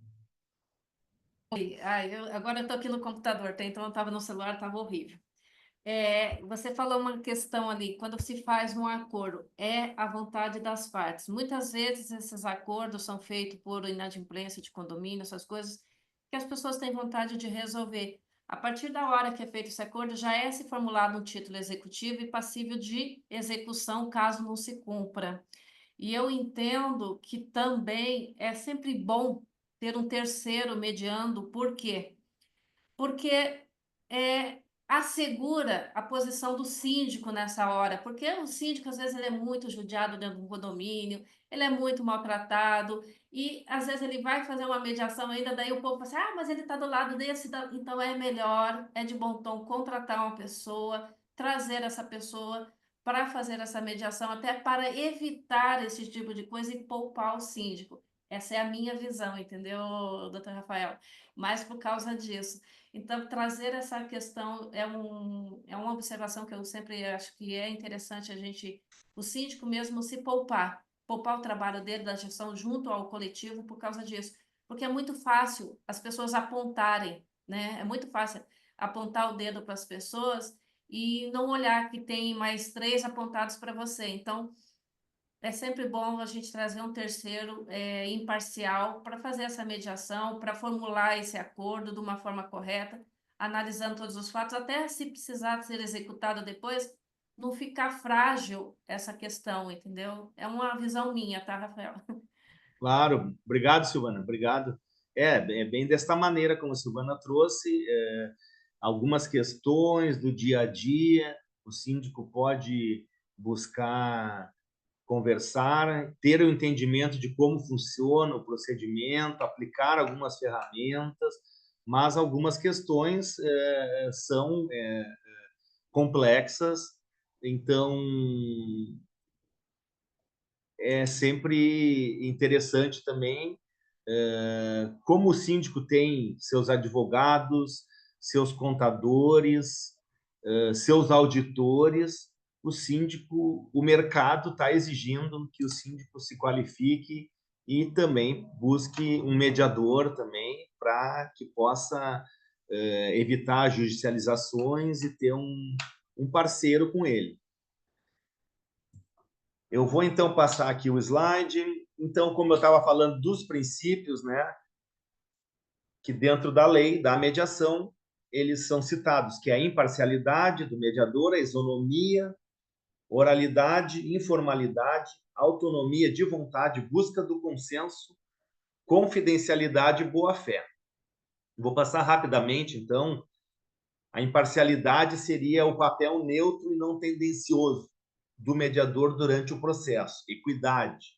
Agora eu estou aqui no computador, então eu estava no celular, estava horrível. Você falou uma questão ali, quando se faz um acordo, é a vontade das partes. Muitas vezes esses acordos são feitos por inadimplência de condomínio, essas coisas que as pessoas têm vontade de resolver. A partir da hora que é feito esse acordo, já é se formulado um título executivo e passível de execução caso não se cumpra. E eu entendo que também é sempre bom ter um terceiro mediando, por quê? Porque assegura a posição do síndico nessa hora, porque o síndico, às vezes, ele é muito judiado dentro do condomínio, ele é muito maltratado, e às vezes ele vai fazer uma mediação ainda, daí o povo fala assim, mas ele está do lado desse, então é melhor, é de bom tom contratar uma pessoa, trazer essa pessoa para fazer essa mediação, até para evitar esse tipo de coisa e poupar o síndico. Essa é a minha visão, entendeu, doutor Rafael? Mas por causa disso. Então, trazer essa questão é uma observação que eu sempre acho que é interessante o síndico mesmo se poupar o trabalho dele, da gestão junto ao coletivo por causa disso. Porque é muito fácil as pessoas apontarem, né? É muito fácil apontar o dedo para as pessoas e não olhar que tem mais 3 apontados para você. Então, é sempre bom a gente trazer um terceiro imparcial para fazer essa mediação, para formular esse acordo de uma forma correta, analisando todos os fatos, até se precisar ser executado depois, não ficar frágil essa questão, entendeu? É uma visão minha, tá, Rafael?
Claro. Obrigado, Silvana. Obrigado. É bem desta maneira como a Silvana trouxe, algumas questões do dia a dia, o síndico pode buscar conversar, ter o entendimento de como funciona o procedimento, aplicar algumas ferramentas, mas algumas questões são complexas, então é sempre interessante também como o síndico tem seus advogados, seus contadores, seus auditores, o mercado está exigindo que o síndico se qualifique e também busque um mediador também para que possa evitar judicializações e ter um parceiro com ele. Eu vou, então, passar aqui o slide. Então, como eu estava falando dos princípios, né, que dentro da lei, da mediação, eles são citados, que é a imparcialidade do mediador, a isonomia, oralidade, informalidade, autonomia de vontade, busca do consenso, confidencialidade e boa-fé. Vou passar rapidamente, então. A imparcialidade seria o papel neutro e não tendencioso do mediador durante o processo. Equidade.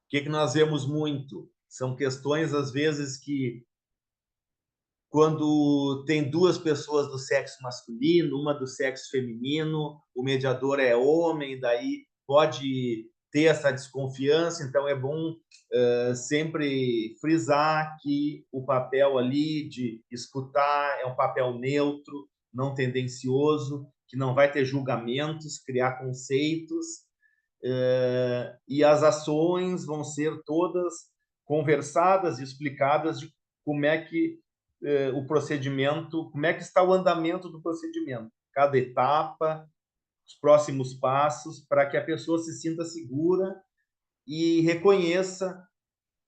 O que nós vemos muito? São questões, às vezes, que quando tem duas pessoas do sexo masculino, uma do sexo feminino, o mediador é homem, daí pode ter essa desconfiança, então é bom sempre frisar que o papel ali de escutar é um papel neutro, não tendencioso, que não vai ter julgamentos, criar conceitos, e as ações vão ser todas conversadas e explicadas de como é que o procedimento, como é que está o andamento do procedimento, cada etapa, os próximos passos, para que a pessoa se sinta segura e reconheça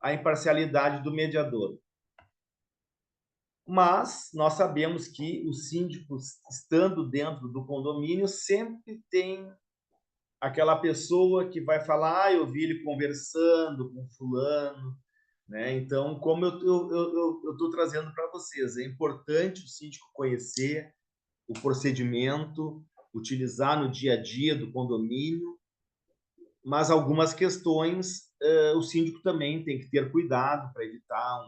a imparcialidade do mediador. Mas nós sabemos que os síndicos, estando dentro do condomínio, sempre tem aquela pessoa que vai falar: eu vi ele conversando com fulano, né? Então, como eu estou trazendo para vocês, é importante o síndico conhecer o procedimento, utilizar no dia a dia do condomínio, mas algumas questões o síndico também tem que ter cuidado para evitar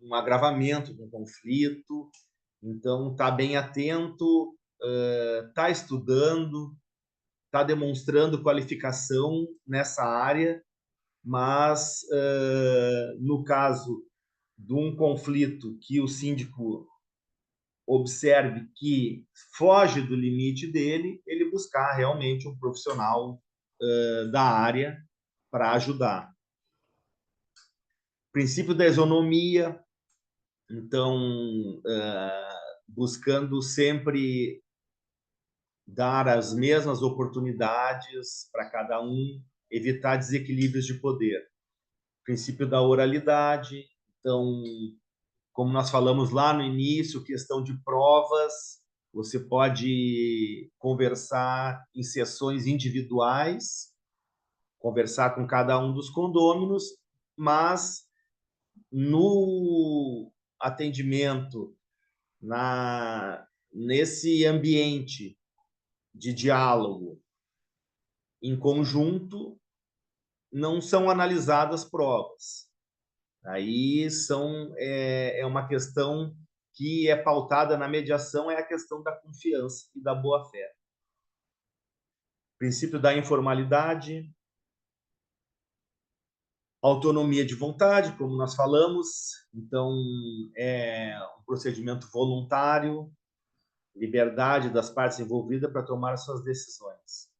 um agravamento do conflito. Então, está bem atento, está estudando, está demonstrando qualificação nessa área, mas no caso de um conflito que o síndico observe que foge do limite dele, ele buscar realmente um profissional da área para ajudar. Princípio da isonomia, então, buscando sempre dar as mesmas oportunidades para cada um, evitar desequilíbrios de poder. Princípio da oralidade, então, como nós falamos lá no início, questão de provas, você pode conversar em sessões individuais, conversar com cada um dos condôminos, mas no atendimento, nesse ambiente de diálogo em conjunto, não são analisadas provas. Aí é uma questão que é pautada na mediação, é a questão da confiança e da boa-fé. Princípio da informalidade, autonomia de vontade, como nós falamos, então é um procedimento voluntário, liberdade das partes envolvidas para tomar suas decisões.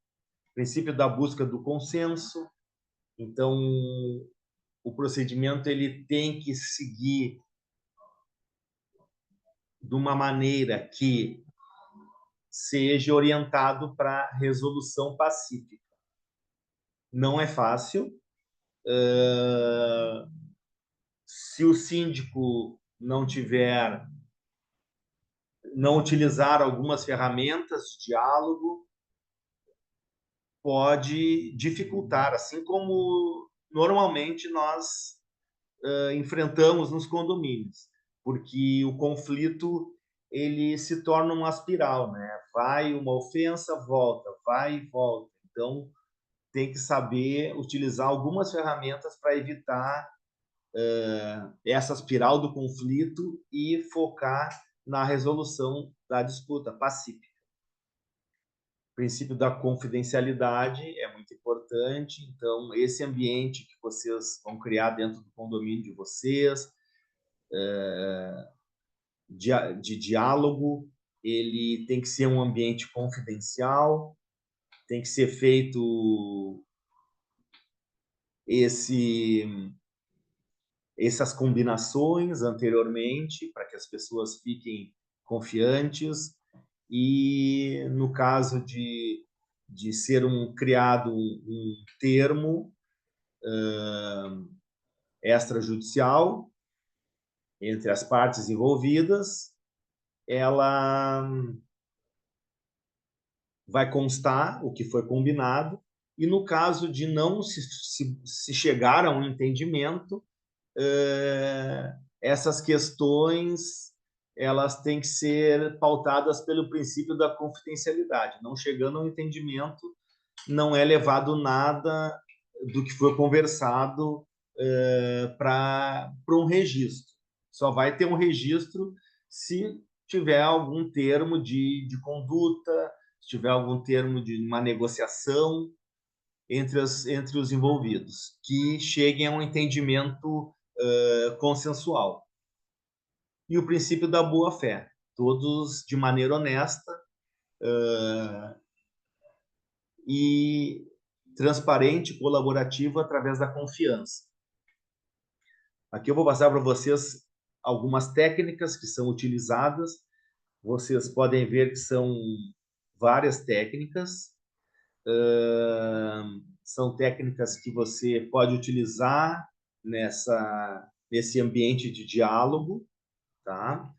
Princípio da busca do consenso, então o procedimento ele tem que seguir de uma maneira que seja orientado para resolução pacífica. Não é fácil. Se o síndico não utilizar algumas ferramentas de diálogo, pode dificultar, assim como normalmente nós enfrentamos nos condomínios, porque o conflito ele se torna uma espiral, né? Vai uma ofensa, volta, vai e volta. Então, tem que saber utilizar algumas ferramentas para evitar essa espiral do conflito e focar na resolução da disputa pacífica. O princípio da confidencialidade é muito importante. Então, esse ambiente que vocês vão criar dentro do condomínio de vocês, de diálogo, ele tem que ser um ambiente confidencial, tem que ser feito essas combinações anteriormente, para que as pessoas fiquem confiantes. E no caso de ser criado um termo extrajudicial entre as partes envolvidas, ela vai constar o que foi combinado, e no caso de não se chegar a um entendimento, essas questões elas têm que ser pautadas pelo princípio da confidencialidade. Não chegando a um entendimento, não é levado nada do que foi conversado para um registro. Só vai ter um registro se tiver algum termo de conduta, se tiver algum termo de uma negociação entre os envolvidos, que cheguem a um entendimento consensual. E o princípio da boa-fé, todos de maneira honesta e transparente, colaborativa, através da confiança. Aqui eu vou passar para vocês algumas técnicas que são utilizadas. Vocês podem ver que são várias técnicas. São técnicas que você pode utilizar nesse ambiente de diálogo, tá?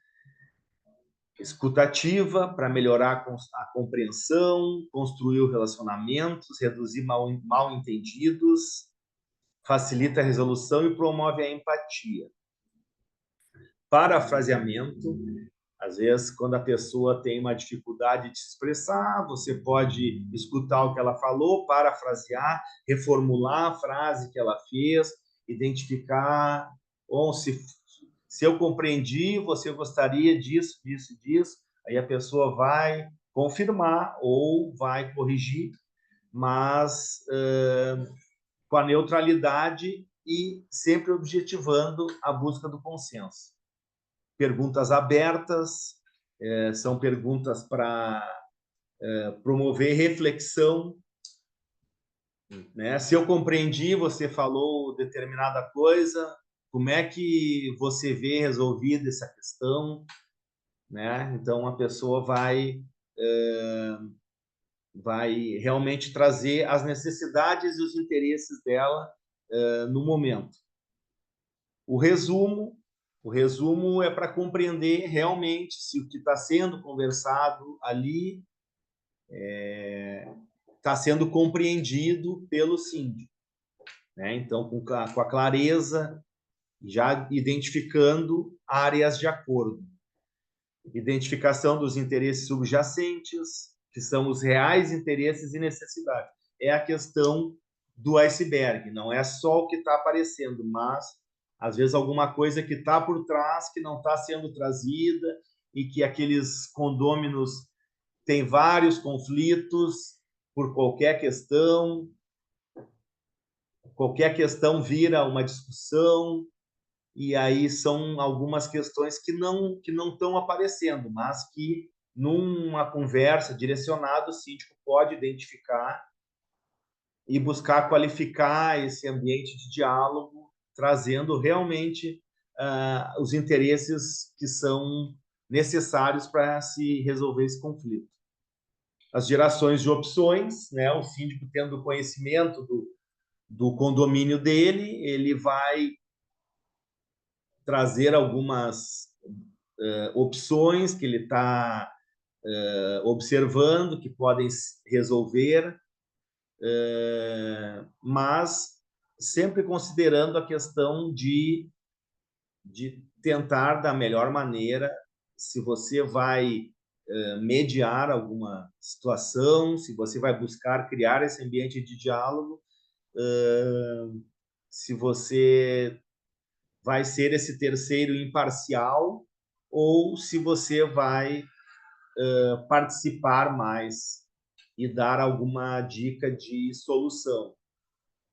Escutativa, para melhorar a compreensão, construir relacionamentos, reduzir mal-entendidos, facilita a resolução e promove a empatia. Parafraseamento, às vezes, quando a pessoa tem uma dificuldade de se expressar, você pode escutar o que ela falou, parafrasear, reformular a frase que ela fez, identificar, ou se eu compreendi, você gostaria disso, disso, disso, aí a pessoa vai confirmar ou vai corrigir, mas com a neutralidade e sempre objetivando a busca do consenso. Perguntas abertas, são perguntas para promover reflexão, né? Se eu compreendi, você falou determinada coisa, como é que você vê resolvida essa questão, né? Então, a pessoa vai realmente trazer as necessidades e os interesses dela no momento. O resumo é para compreender realmente se o que está sendo conversado ali está sendo compreendido pelo síndico, né? Então, com a clareza, já identificando áreas de acordo. Identificação dos interesses subjacentes, que são os reais interesses e necessidades. É a questão do iceberg, não é só o que está aparecendo, mas, às vezes, alguma coisa que está por trás, que não está sendo trazida, e que aqueles condôminos têm vários conflitos por qualquer questão vira uma discussão, e aí são algumas questões que não estão aparecendo, mas que, numa conversa direcionada, o síndico pode identificar e buscar qualificar esse ambiente de diálogo, trazendo realmente os interesses que são necessários para se resolver esse conflito. As gerações de opções, né? O síndico, tendo conhecimento do condomínio dele, ele vai trazer algumas opções que ele está observando, que podem resolver, mas sempre considerando a questão de tentar, da melhor maneira, se você vai mediar alguma situação, se você vai buscar criar esse ambiente de diálogo, se você vai ser esse terceiro imparcial ou se você vai participar mais e dar alguma dica de solução.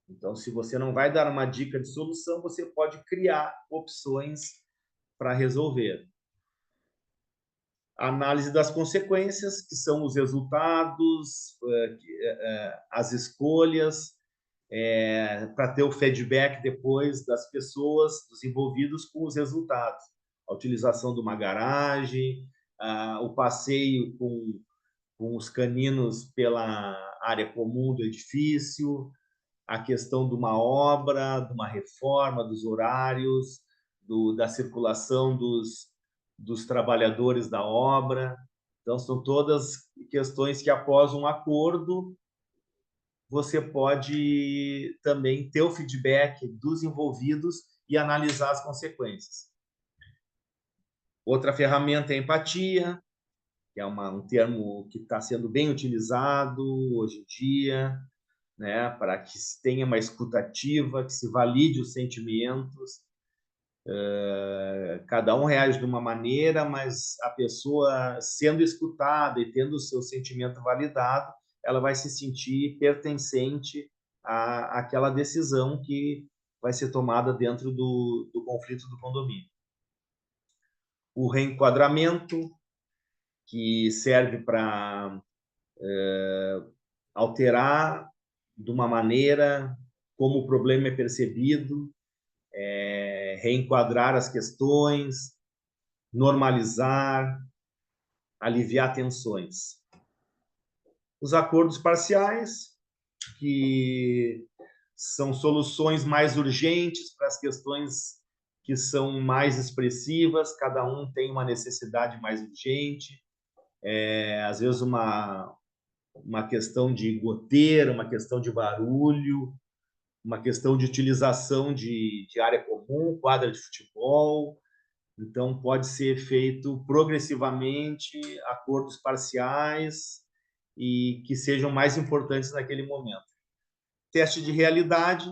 Então, se você não vai dar uma dica de solução, você pode criar opções para resolver. Análise das consequências, que são os resultados, as escolhas, para ter o feedback depois das pessoas, dos envolvidos com os resultados. A utilização de uma garagem, o passeio com os caninos pela área comum do edifício, a questão de uma obra, de uma reforma, dos horários, da circulação dos trabalhadores da obra. Então, são todas questões que, após um acordo, você pode também ter o feedback dos envolvidos e analisar as consequências. Outra ferramenta é a empatia, que é um termo que está sendo bem utilizado hoje em dia, né, para que se tenha uma escuta ativa, que se valide os sentimentos. Cada um reage de uma maneira, mas a pessoa sendo escutada e tendo o seu sentimento validado, ela vai se sentir pertencente àquela decisão que vai ser tomada dentro do conflito do condomínio. O reenquadramento, que serve para alterar de uma maneira como o problema é percebido, reenquadrar as questões, normalizar, aliviar tensões. Os acordos parciais, que são soluções mais urgentes para as questões que são mais expressivas, cada um tem uma necessidade mais urgente, às vezes uma questão de goteira, uma questão de barulho, uma questão de utilização de área comum, quadra de futebol. Então, pode ser feito progressivamente acordos parciais e que sejam mais importantes naquele momento. Teste de realidade,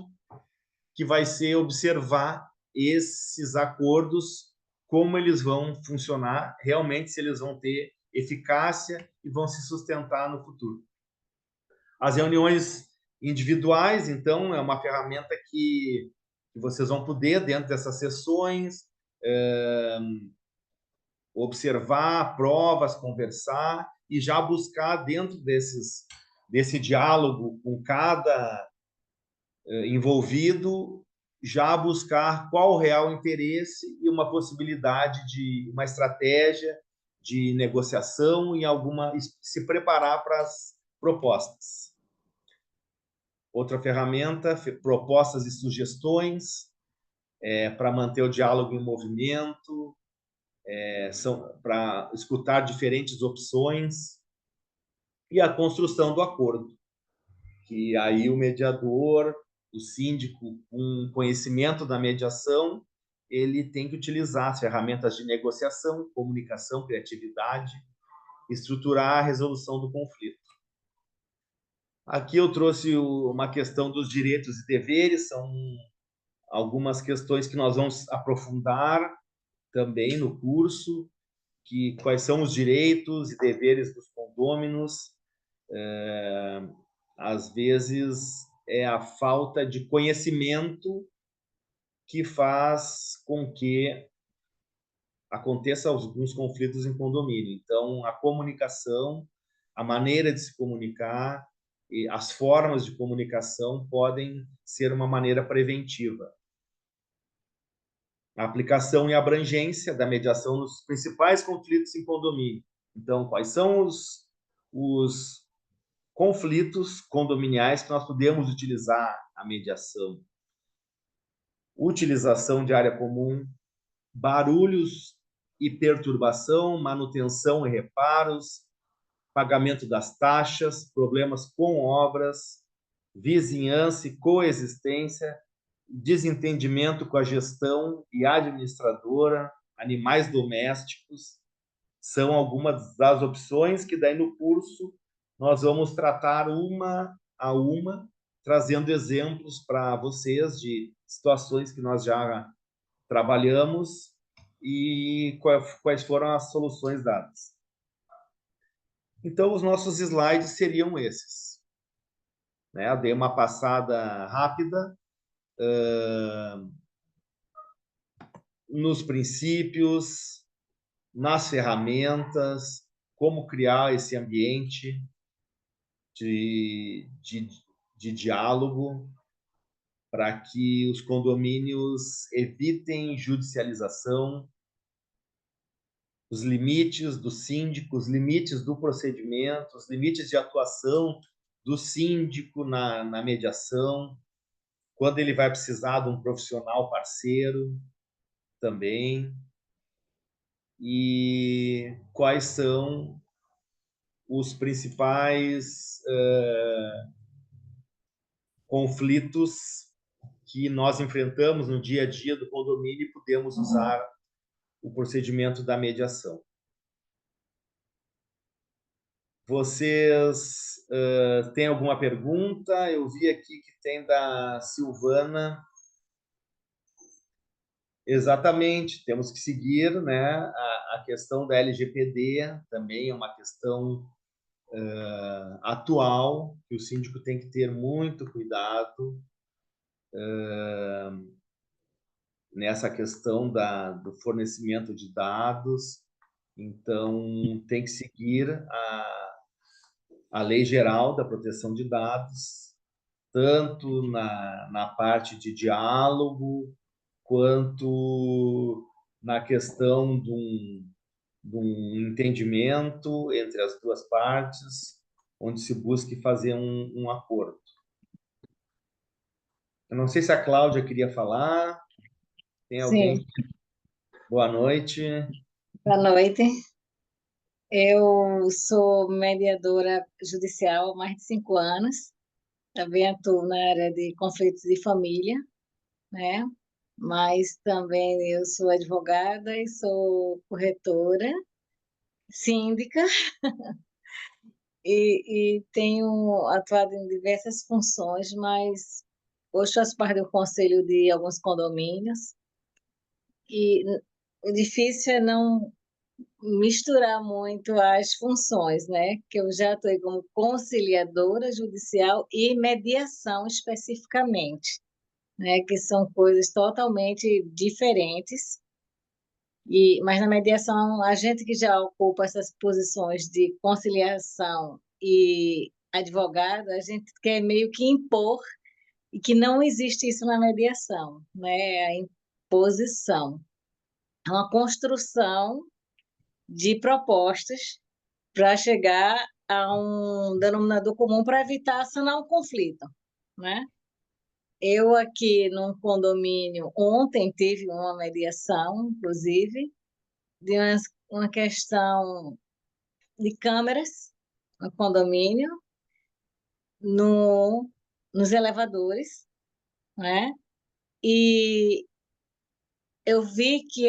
que vai ser observar esses acordos, como eles vão funcionar, realmente se eles vão ter eficácia e vão se sustentar no futuro. As reuniões individuais, então, é uma ferramenta que vocês vão poder, dentro dessas sessões, observar provas, conversar e já buscar, dentro desse diálogo com cada envolvido, já buscar qual o real interesse e uma possibilidade de uma estratégia de negociação e se preparar para as propostas. Outra ferramenta, propostas e sugestões, para manter o diálogo em movimento, para escutar diferentes opções, e a construção do acordo, que aí o mediador, o síndico, com conhecimento da mediação, ele tem que utilizar as ferramentas de negociação, comunicação, criatividade, estruturar a resolução do conflito. Aqui eu trouxe uma questão dos direitos e deveres, são algumas questões que nós vamos aprofundar também no curso, quais são os direitos e deveres dos condôminos. Às vezes é a falta de conhecimento que faz com que aconteçam alguns conflitos em condomínio. Então, a comunicação, a maneira de se comunicar e as formas de comunicação podem ser uma maneira preventiva. A aplicação e abrangência da mediação nos principais conflitos em condomínio. Então, quais são os conflitos condominiais que nós podemos utilizar a mediação? Utilização de área comum, barulhos e perturbação, manutenção e reparos, pagamento das taxas, problemas com obras, vizinhança e coexistência, desentendimento com a gestão e administradora, animais domésticos, são algumas das opções que daí no curso nós vamos tratar uma a uma, trazendo exemplos para vocês de situações que nós já trabalhamos e quais foram as soluções dadas. Então, os nossos slides seriam esses. Eu dei uma passada rápida nos princípios, nas ferramentas, como criar esse ambiente de diálogo para que os condomínios evitem judicialização, os limites do síndico, os limites do procedimento, os limites de atuação do síndico na mediação, quando ele vai precisar de um profissional parceiro também, e quais são os principais conflitos que nós enfrentamos no dia a dia do condomínio e podemos usar o procedimento da mediação. Vocês têm alguma pergunta? Eu vi aqui que tem da Silvana. Exatamente, temos que seguir, né, a questão da LGPD, também é uma questão atual, que o síndico tem que ter muito cuidado nessa questão do fornecimento de dados. Então, tem que seguir a Lei Geral da Proteção de Dados, tanto na parte de diálogo, quanto na questão de um entendimento entre as duas partes, onde se busque fazer um acordo. Eu não sei se a Cláudia queria falar. Tem alguém?
Sim,
Boa noite.
boa noite. Eu sou mediadora judicial há mais de 5 anos. Também atuo na área de conflitos de família, né? Mas também eu sou advogada e sou corretora, síndica, e tenho atuado em diversas funções, mas hoje faço parte do conselho de alguns condomínios. E o difícil é não misturar muito as funções, né? Que eu já atuei como conciliadora judicial e mediação especificamente, né? Que são coisas totalmente diferentes. Mas na mediação, a gente que já ocupa essas posições de conciliação e advogado, a gente quer meio que impor e que não existe isso na mediação, né? A imposição. É uma construção de propostas para chegar a um denominador comum para evitar sanar um conflito, né? Eu aqui num condomínio, ontem tive uma mediação, inclusive, de uma questão de câmeras no condomínio, nos elevadores, né? E eu vi que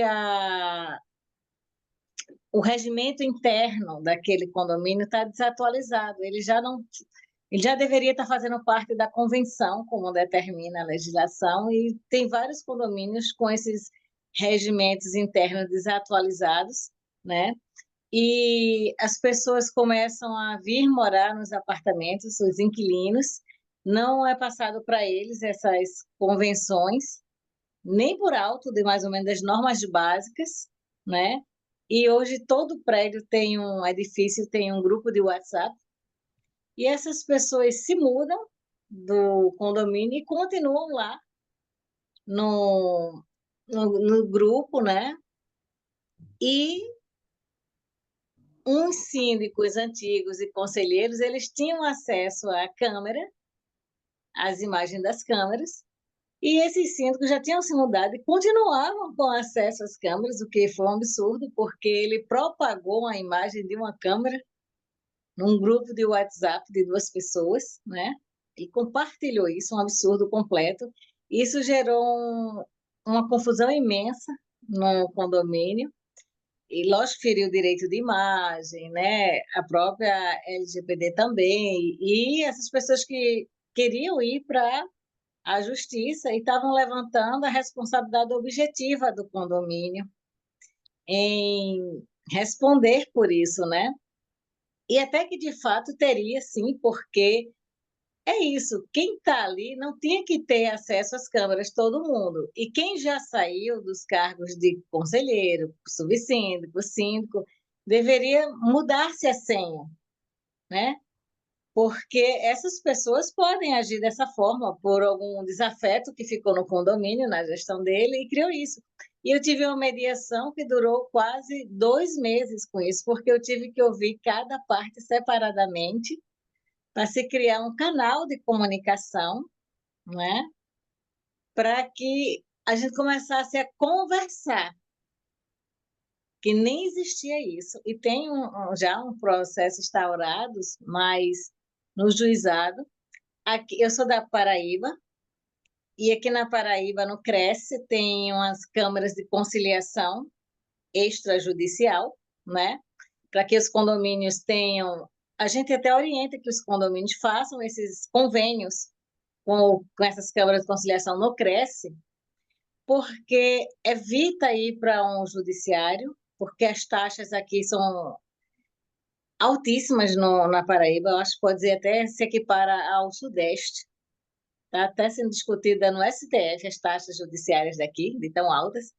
o regimento interno daquele condomínio está desatualizado. Ele já deveria estar fazendo parte da convenção, como determina a legislação, e tem vários condomínios com esses regimentos internos desatualizados, né? E as pessoas começam a vir morar nos apartamentos, os inquilinos, não é passado para eles essas convenções, nem por alto de mais ou menos as normas básicas, né? E hoje todo prédio tem um edifício, tem um grupo de WhatsApp, e essas pessoas se mudam do condomínio e continuam lá no grupo, né? E uns síndicos antigos e conselheiros, eles tinham acesso à câmera, às imagens das câmeras, e esses síndicos já tinham se mudado e continuavam com acesso às câmeras, o que foi um absurdo, porque ele propagou a imagem de uma câmera num grupo de WhatsApp de 2 pessoas, né? E compartilhou isso, um absurdo completo. Isso gerou uma confusão imensa no condomínio, e lógico feriu o direito de imagem, né? A própria LGPD também, e essas pessoas que queriam ir para a justiça e estavam levantando a responsabilidade objetiva do condomínio em responder por isso, né? E até que de fato teria sim, porque é isso, quem está ali não tinha que ter acesso às câmeras, todo mundo. E quem já saiu dos cargos de conselheiro, subsíndico, síndico, deveria mudar-se a senha, né? porque essas pessoas podem agir dessa forma por algum desafeto que ficou no condomínio, na gestão dele, e criou isso. E eu tive uma mediação que durou quase 2 meses com isso, porque eu tive que ouvir cada parte separadamente para se criar um canal de comunicação, né? Para que a gente começasse a conversar, que nem existia isso. E tem já um processo instaurado, mas no juizado. Aqui, eu sou da Paraíba, e aqui na Paraíba, no Cresce, tem umas câmaras de conciliação extrajudicial, né? Para que os condomínios tenham. A gente até orienta que os condomínios façam esses convênios com essas câmaras de conciliação no Cresce, porque evita ir para um judiciário, porque as taxas aqui são altíssimas na Paraíba, eu acho que pode dizer até se equipara ao Sudeste. Está até sendo discutida no STF as taxas judiciárias daqui, de tão altas.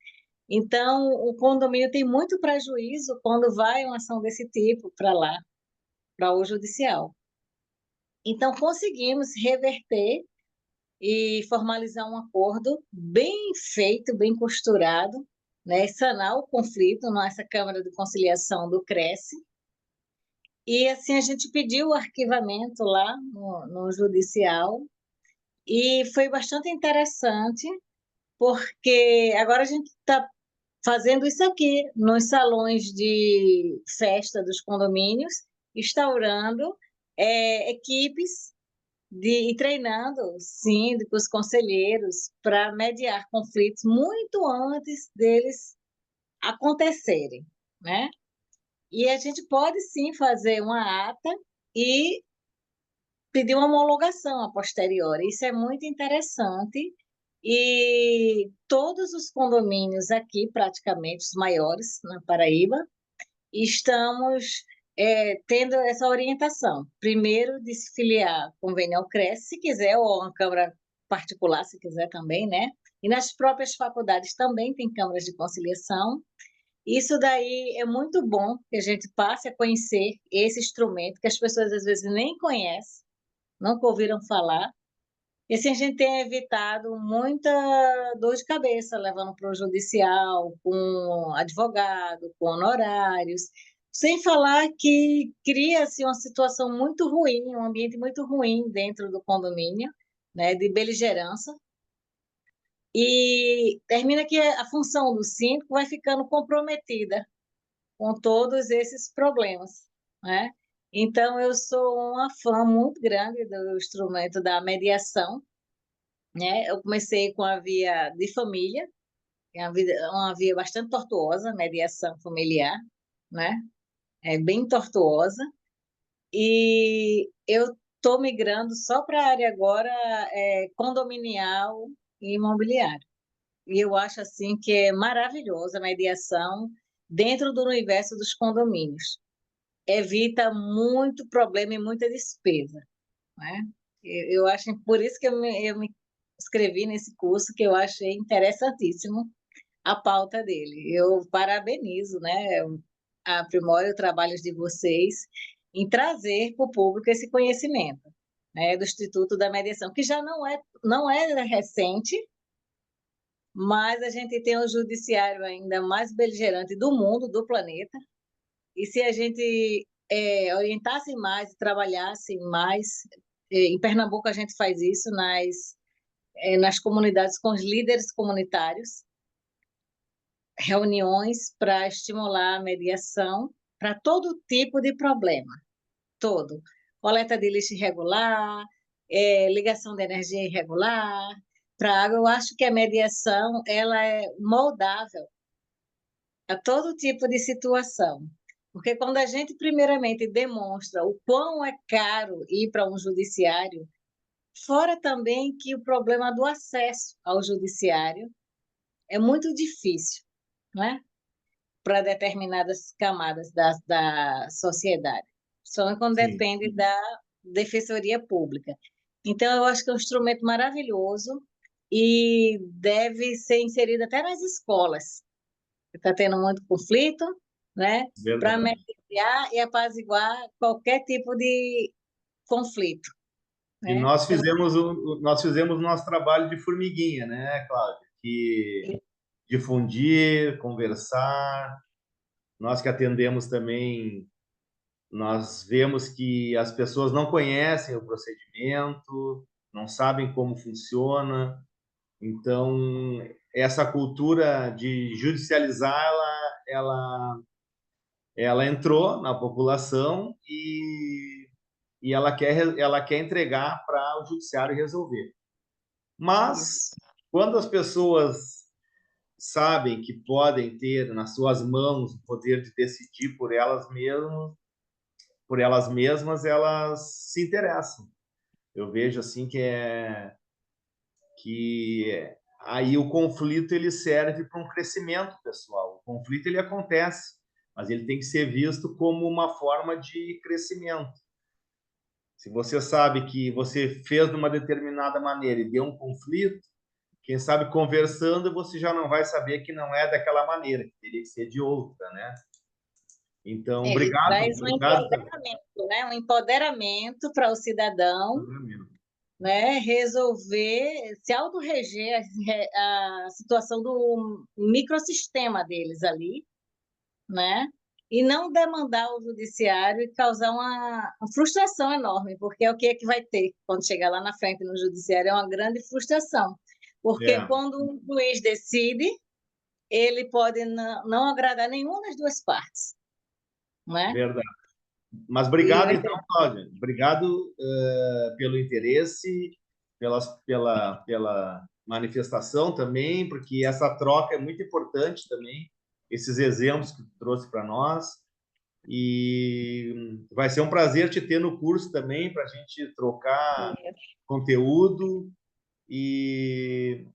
Então, o condomínio tem muito prejuízo quando vai uma ação desse tipo para lá, para o judicial. Então, conseguimos reverter e formalizar um acordo bem feito, bem costurado, né? Sanar o conflito nessa Câmara de Conciliação do Cresce. E assim a gente pediu o arquivamento lá no judicial, e foi bastante interessante, porque agora a gente está fazendo isso aqui nos salões de festa dos condomínios, instaurando equipes e treinando síndicos, conselheiros, para mediar conflitos muito antes deles acontecerem, né? E a gente pode sim fazer uma ata e pedir uma homologação a posteriori. Isso é muito interessante. E todos os condomínios aqui, praticamente os maiores na Paraíba, estamos tendo essa orientação. Primeiro, de se filiar convênio ao Cresce, se quiser, ou uma câmara particular, se quiser também, né? E nas próprias faculdades também tem câmaras de conciliação. Isso daí é muito bom que a gente passe a conhecer esse instrumento que as pessoas às vezes nem conhecem, nunca ouviram falar. E assim a gente tem evitado muita dor de cabeça, levando para o judicial, com advogado, com honorários, sem falar que cria-se uma situação muito ruim, um ambiente muito ruim dentro do condomínio, né, de beligerância, e termina que a função do síndico vai ficando comprometida com todos esses problemas, né? Então, eu sou uma fã muito grande do instrumento da mediação, né? Eu comecei com a via de família, que é uma via bastante tortuosa, mediação familiar, né? É bem tortuosa, e eu estou migrando só para a área agora condominial e imobiliária. E eu acho assim que é maravilhosa a mediação dentro do universo dos condomínios. Evita muito problema e muita despesa, né? Eu acho, por isso que eu me inscrevi nesse curso, que eu achei interessantíssimo a pauta dele. Eu parabenizo, né? Eu aprimoro o trabalho de vocês em trazer para o público esse conhecimento, né, do Instituto da Mediação, que já não é recente, mas a gente tem o judiciário ainda mais beligerante do mundo, do planeta, e se a gente orientasse mais, trabalhasse mais, em Pernambuco a gente faz isso nas comunidades com os líderes comunitários, reuniões para estimular a mediação para todo tipo de problema, todo. Coleta de lixo irregular, ligação de energia irregular, para água. Eu acho que a mediação ela é moldável a todo tipo de situação. Porque quando a gente, primeiramente, demonstra o quão é caro ir para um judiciário, fora também que o problema do acesso ao judiciário é muito difícil, não é? Para determinadas camadas da sociedade, só quando
Sim.
depende da defensoria pública. Então, eu acho que é um instrumento maravilhoso e deve ser inserido até nas escolas. Está tendo muito conflito, né? Para
Verdade.
mediar e apaziguar qualquer tipo de conflito,
E
né?
nós fizemos o nosso trabalho de formiguinha, né, Cláudia? Que difundir, conversar. Nós que atendemos também, nós vemos que as pessoas não conhecem o procedimento, não sabem como funciona. Então, essa cultura de judicializar, ela entrou na população e ela quer entregar para o judiciário resolver. Mas, quando as pessoas sabem que podem ter nas suas mãos o poder de decidir por elas mesmas, elas se interessam. Eu vejo assim que aí o conflito ele serve para um crescimento pessoal. O conflito ele acontece, mas ele tem que ser visto como uma forma de crescimento. Se você sabe que você fez de uma determinada maneira e deu um conflito, quem sabe conversando você já não vai saber que não é daquela maneira, que teria que ser de outra, né? Então,
Ele
obrigado,
traz um empoderamento, né? Um empoderamento para o cidadão, né? Resolver, se autorreger a situação do microsistema deles ali, né? E não demandar o judiciário e causar uma frustração enorme, porque é o que é que vai ter quando chegar lá na frente no judiciário? É uma grande frustração, porque quando um juiz decide, ele pode não agradar nenhuma das duas partes, né?
Verdade. Mas obrigado, então, Cláudia. Obrigado pelo interesse, pela manifestação também, porque essa troca é muito importante também, esses exemplos que tu trouxe para nós. E vai ser um prazer te ter no curso também, para a gente trocar conteúdo e,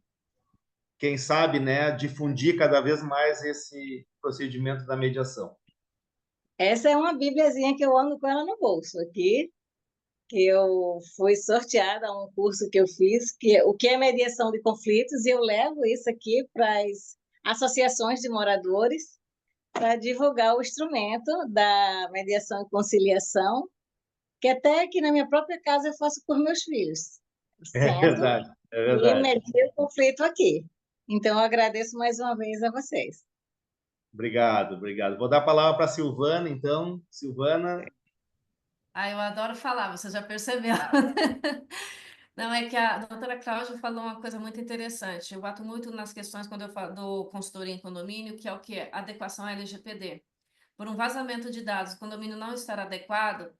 quem sabe, né, difundir cada vez mais esse procedimento da mediação.
Essa é uma bibliazinha que eu ando com ela no bolso aqui, que eu fui sorteada a um curso que eu fiz, o que é mediação de conflitos, e eu levo isso aqui para as associações de moradores para divulgar o instrumento da mediação e conciliação, que até aqui na minha própria casa eu faço por meus filhos.
É verdade, é
E
verdade.
medir o conflito aqui. Então, eu agradeço mais uma vez a vocês.
Obrigado, obrigado. Vou dar a palavra para a Silvana, então. Silvana.
Ah, eu adoro falar, você já percebeu. Não, é que a doutora Cláudia falou uma coisa muito interessante. Eu bato muito nas questões quando eu falo do consultoria em condomínio, que é o que é adequação à LGPD. Por um vazamento de dados, o condomínio não estar adequado,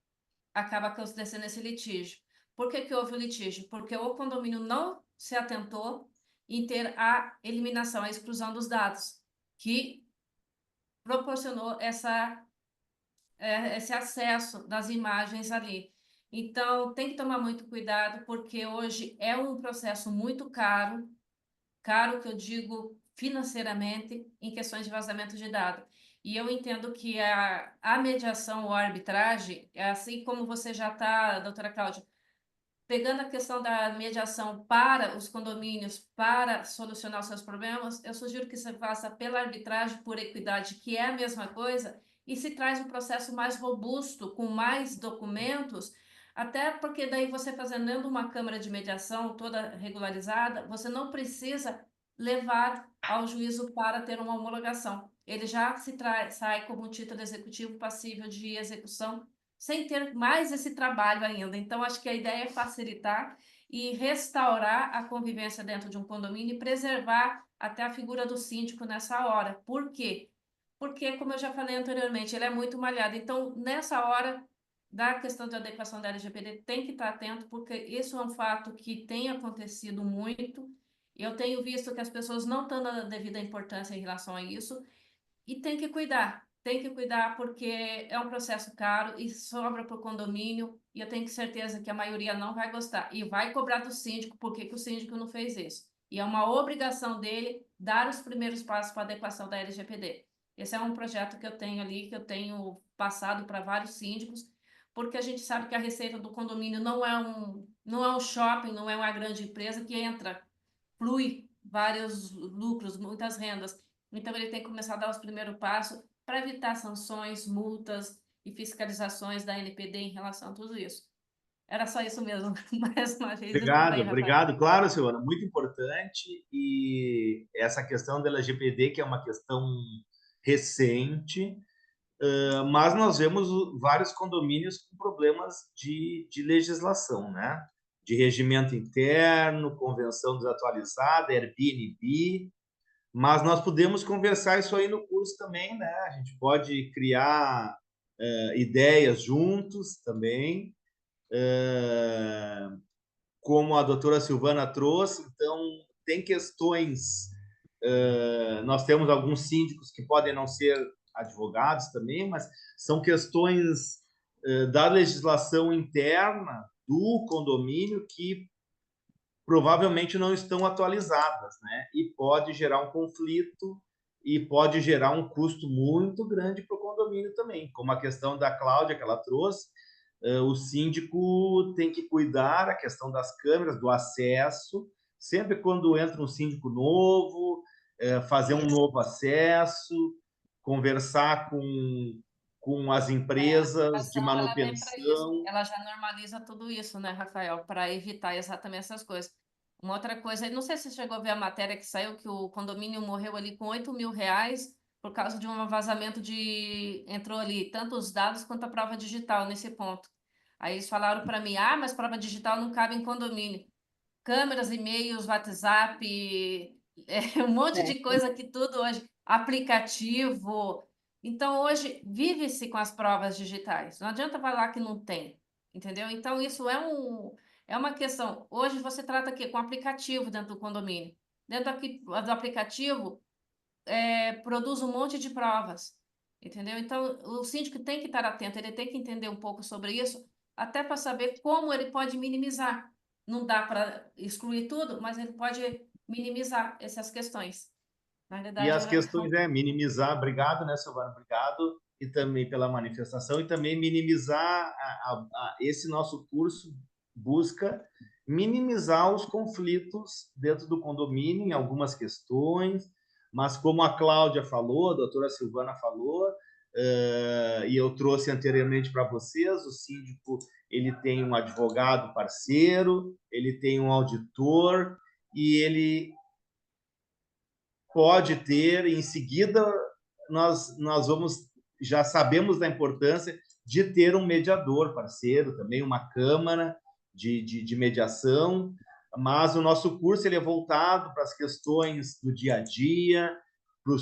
acaba acontecendo esse litígio. Por que que houve o litígio? Porque o condomínio não se atentou em ter a eliminação, a exclusão dos dados, que proporcionou esse acesso das imagens ali. Então, tem que tomar muito cuidado, porque hoje é um processo muito caro, caro que eu digo financeiramente, em questões de vazamento de dados. E eu entendo que a mediação ou a arbitragem, assim como você já está, doutora Cláudia, pegando a questão da mediação para os condomínios, para solucionar os seus problemas, eu sugiro que você faça pela arbitragem por equidade, que é a mesma coisa, e se traz um processo mais robusto, com mais documentos, até porque daí você fazendo dentro de uma câmara de mediação toda regularizada, você não precisa levar ao juízo para ter uma homologação. Ele já sai como um título executivo passível de execução sem ter mais esse trabalho ainda. Então, acho que a ideia é facilitar e restaurar a convivência dentro de um condomínio e preservar até a figura do síndico nessa hora. Por quê? Porque, como eu já falei anteriormente, ele é muito malhado. Então, nessa hora da questão da adequação da LGPD, tem que estar atento, porque isso é um fato que tem acontecido muito. Eu tenho visto que as pessoas não estão dando a devida importância em relação a isso, e tem que cuidar porque é um processo caro e sobra para o condomínio, e eu tenho certeza que a maioria não vai gostar e vai cobrar do síndico porque o síndico não fez isso. E é uma obrigação dele dar os primeiros passos para a adequação da LGPD. Esse é um projeto que eu tenho ali, que eu tenho passado para vários síndicos, porque a gente sabe que a receita do condomínio não é um shopping, não é uma grande empresa que entra, flui vários lucros, muitas rendas. Então, ele tem que começar a dar os primeiros passos para evitar sanções, multas e fiscalizações da NPD em relação a tudo isso. Era só isso mesmo. Mais uma vez, desculpa
Obrigado,
aí, Rafael.
obrigado. Claro, Silvana, muito importante. E essa questão da LGPD, que é uma questão recente, mas nós vemos vários condomínios com problemas de legislação, né? De regimento interno, convenção desatualizada, Airbnb, mas nós podemos conversar isso aí no curso também, né? A gente pode criar ideias juntos também, como a doutora Silvana trouxe. Então, tem questões, nós temos alguns síndicos que podem não ser advogados também, mas são questões da legislação interna do condomínio que provavelmente não estão atualizadas, né? E pode gerar um conflito e pode gerar um custo muito grande para o condomínio também, como a questão da Cláudia que ela trouxe. O síndico tem que cuidar a questão das câmeras, do acesso, sempre quando entra um síndico novo, fazer um novo acesso, conversar com as
A
empresas de
legislação, ela vem para isso.
manutenção.
Ela já normaliza tudo isso, né, Rafael, para evitar exatamente essas coisas. Uma outra coisa, não sei se você chegou a ver a matéria que saiu, que o condomínio morreu ali com R$ 8.000 por causa de um vazamento de... Entrou ali tanto os dados quanto a prova digital nesse ponto. Aí eles falaram para mim, mas prova digital não cabe em condomínio. Câmeras, e-mails, WhatsApp, um monte de coisa que tudo hoje, aplicativo. Então, hoje, vive-se com as provas digitais. Não adianta falar que não tem, entendeu? Então, isso é uma questão. Hoje, você trata aqui com aplicativo dentro do condomínio. Dentro aqui, do aplicativo, produz um monte de provas, entendeu? Então, o síndico tem que estar atento, ele tem que entender um pouco sobre isso, até para saber como ele pode minimizar. Não dá para excluir tudo, mas ele pode minimizar essas questões. Na
E
verdade,
as questões minimizar, obrigado, né, Silvana? Obrigado, e também pela manifestação, e também minimizar esse nosso curso busca minimizar os conflitos dentro do condomínio em algumas questões, mas como a Cláudia falou, a doutora Silvana falou, e eu trouxe anteriormente para vocês, o síndico ele tem um advogado parceiro, ele tem um auditor, e ele pode ter, em seguida, nós vamos, já sabemos da importância de ter um mediador parceiro, também uma câmara de mediação, mas o nosso curso ele é voltado para as questões do dia a dia, para o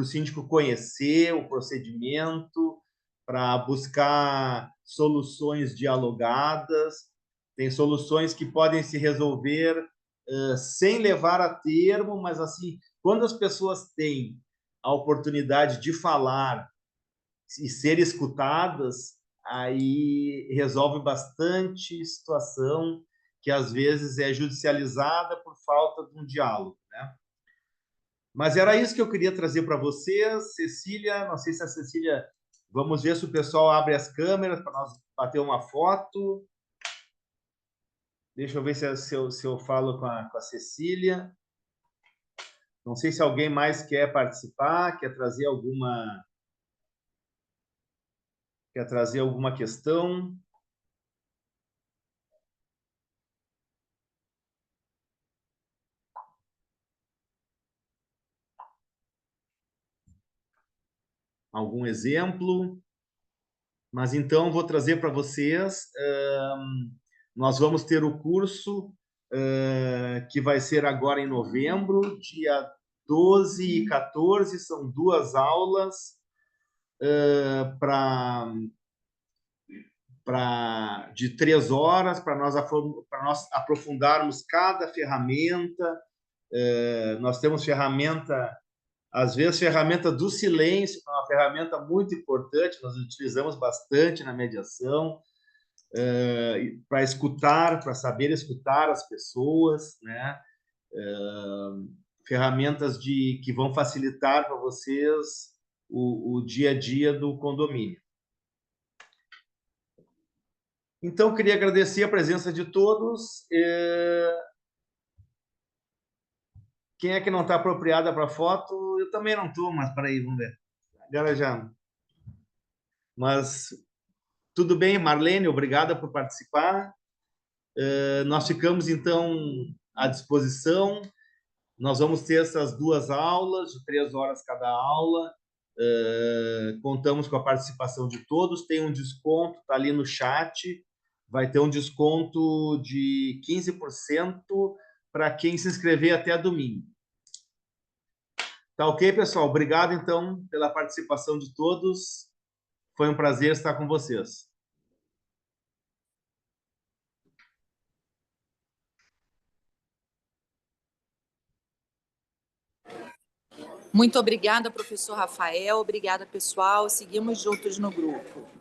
síndico conhecer o procedimento, para buscar soluções dialogadas. Tem soluções que podem se resolver sem levar a termo, mas assim, quando as pessoas têm a oportunidade de falar e ser escutadas, aí resolve bastante situação que às vezes é judicializada por falta de um diálogo, né? Mas era isso que eu queria trazer para vocês. Cecília, não sei se a Cecília... Vamos ver se o pessoal abre as câmeras para nós bater uma foto. Deixa eu ver se eu falo com a Cecília. Não sei se alguém mais quer participar, quer trazer alguma questão. Algum exemplo? Mas então vou trazer para vocês. Nós vamos ter o curso que vai ser agora em novembro, dia 12 e 14, são 2 aulas de 3 horas, para nós aprofundarmos cada ferramenta. Nós temos ferramenta, às vezes, ferramenta do silêncio, que é uma ferramenta muito importante, nós utilizamos bastante na mediação, para escutar, para saber escutar as pessoas, né? Ferramentas que vão facilitar para vocês o dia a dia do condomínio. Então, queria agradecer a presença de todos. Quem é que não está apropriada para foto? Eu também não estou, mas peraí, vamos ver. Agora já. Mas Tudo bem, Marlene, obrigada por participar. Nós ficamos, então, à disposição. Nós vamos ter essas 2 aulas, de 3 horas cada aula. Contamos com a participação de todos. Tem um desconto, está ali no chat. Vai ter um desconto de 15% para quem se inscrever até domingo. Tá ok, pessoal? Obrigado, então, pela participação de todos. Foi um prazer estar com vocês.
Muito obrigada, professor Rafael. Obrigada, pessoal. Seguimos juntos no grupo.